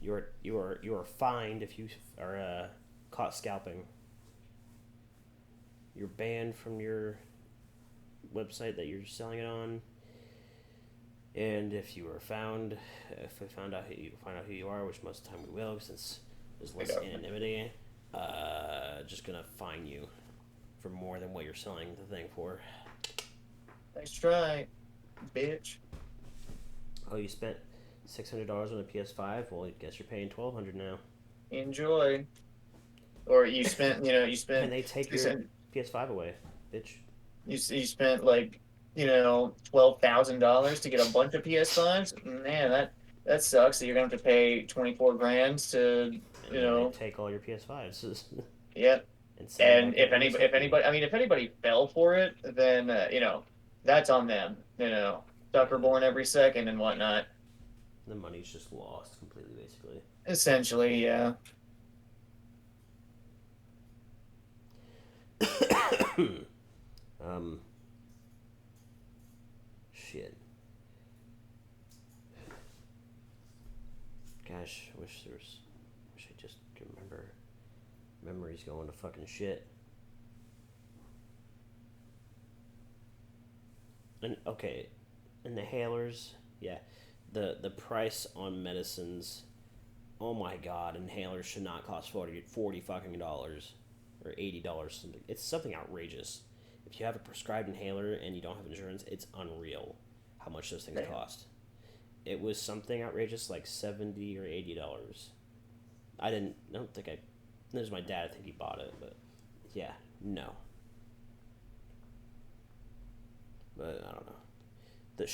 You are fined if you are caught scalping. You're banned from your website that you're selling it on. And if you are found, if we found out who you find out who you are, which most of the time we will, since there's The less government. anonymity, just gonna fine you for more than what you're selling the thing for. Nice try, bitch. Oh, you spent $600 on a PS5. Well, I guess you're paying 1,200 now, Enjoy. Or you and spent they take you your spent PS5 away, bitch. you spent like $12,000 to get a bunch of PS5s. Man, that sucks. That you're gonna have to pay 24 grand to And then they take all your PS5s yeah. and send them And back to MSRP. if anybody fell for it, then that's on them. Sucker Yeah, born every second and whatnot. the money's just lost completely, basically. Essentially, yeah. um, shit. Gosh, I wish there was. Wish I just could remember. Memories going to fucking shit. And okay, inhalers, yeah, the price on medicines. Oh my god, inhalers should not cost 40 fucking dollars or $80 something. It's something outrageous. If you have a prescribed inhaler and you don't have insurance, it's unreal how much those things Damn. cost. It was something outrageous like $70 or $80. I don't think I. This was my dad. I think he bought it, but yeah, no. But I don't know.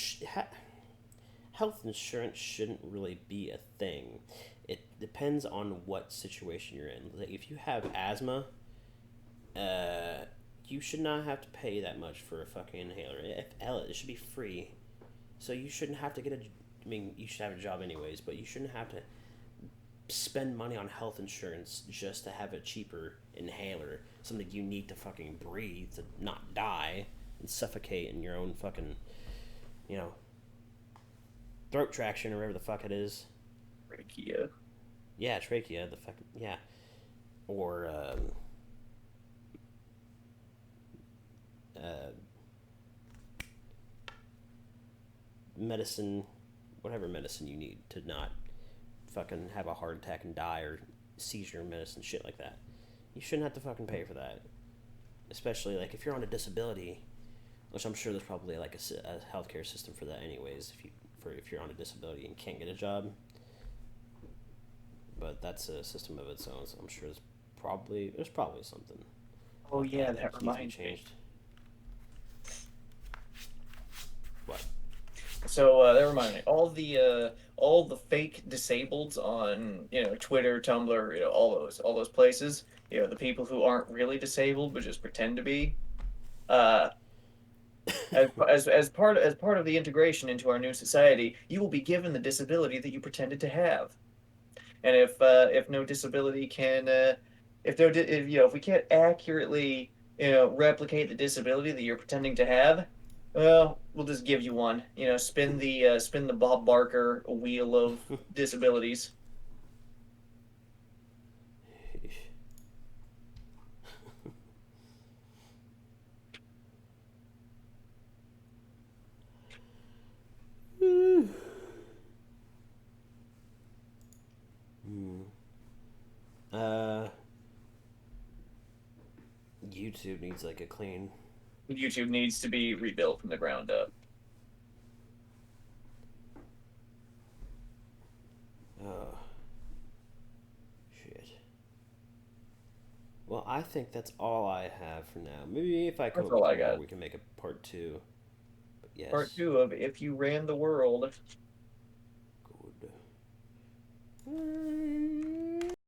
Health insurance shouldn't really be a thing. It depends on what situation you're in. Like if you have asthma, you should not have to pay that much for a fucking inhaler. It should be free. So you shouldn't have to get a. I mean, you should have a job anyways, but you shouldn't have to spend money on health insurance just to have a cheaper inhaler, something you need to fucking breathe to not die and suffocate in your own fucking, you know, throat traction or whatever the fuck it is. Trachea. Yeah, trachea, the fucking, yeah. Or, uh, medicine, whatever medicine you need to not fucking have a heart attack and die or seizure medicine, shit like that. You shouldn't have to fucking pay for that. Especially, like, if you're on a disability, which I'm sure there's probably, like, a healthcare system for that anyways, if you're on a disability and can't get a job. But that's a system of its own, so I'm sure there's probably something Oh about yeah, that that needs to be reminds me. changed. What? So that reminded me, all the fake disableds on Twitter, Tumblr, all those places. The people who aren't really disabled but just pretend to be. Uh, as part of the integration into our new society, you will be given the disability that you pretended to have. And if no disability can if no di- if, if we can't accurately replicate the disability that you're pretending to have, well, we'll just give you one. Spin the Bob Barker wheel of disabilities. YouTube needs like a clean. YouTube needs to be rebuilt from the ground up. Oh, shit. Well, I think that's all I have for now. Maybe if I come That's up all with I more, got. we can make a part two. But Part yes. two of If You Ran the World.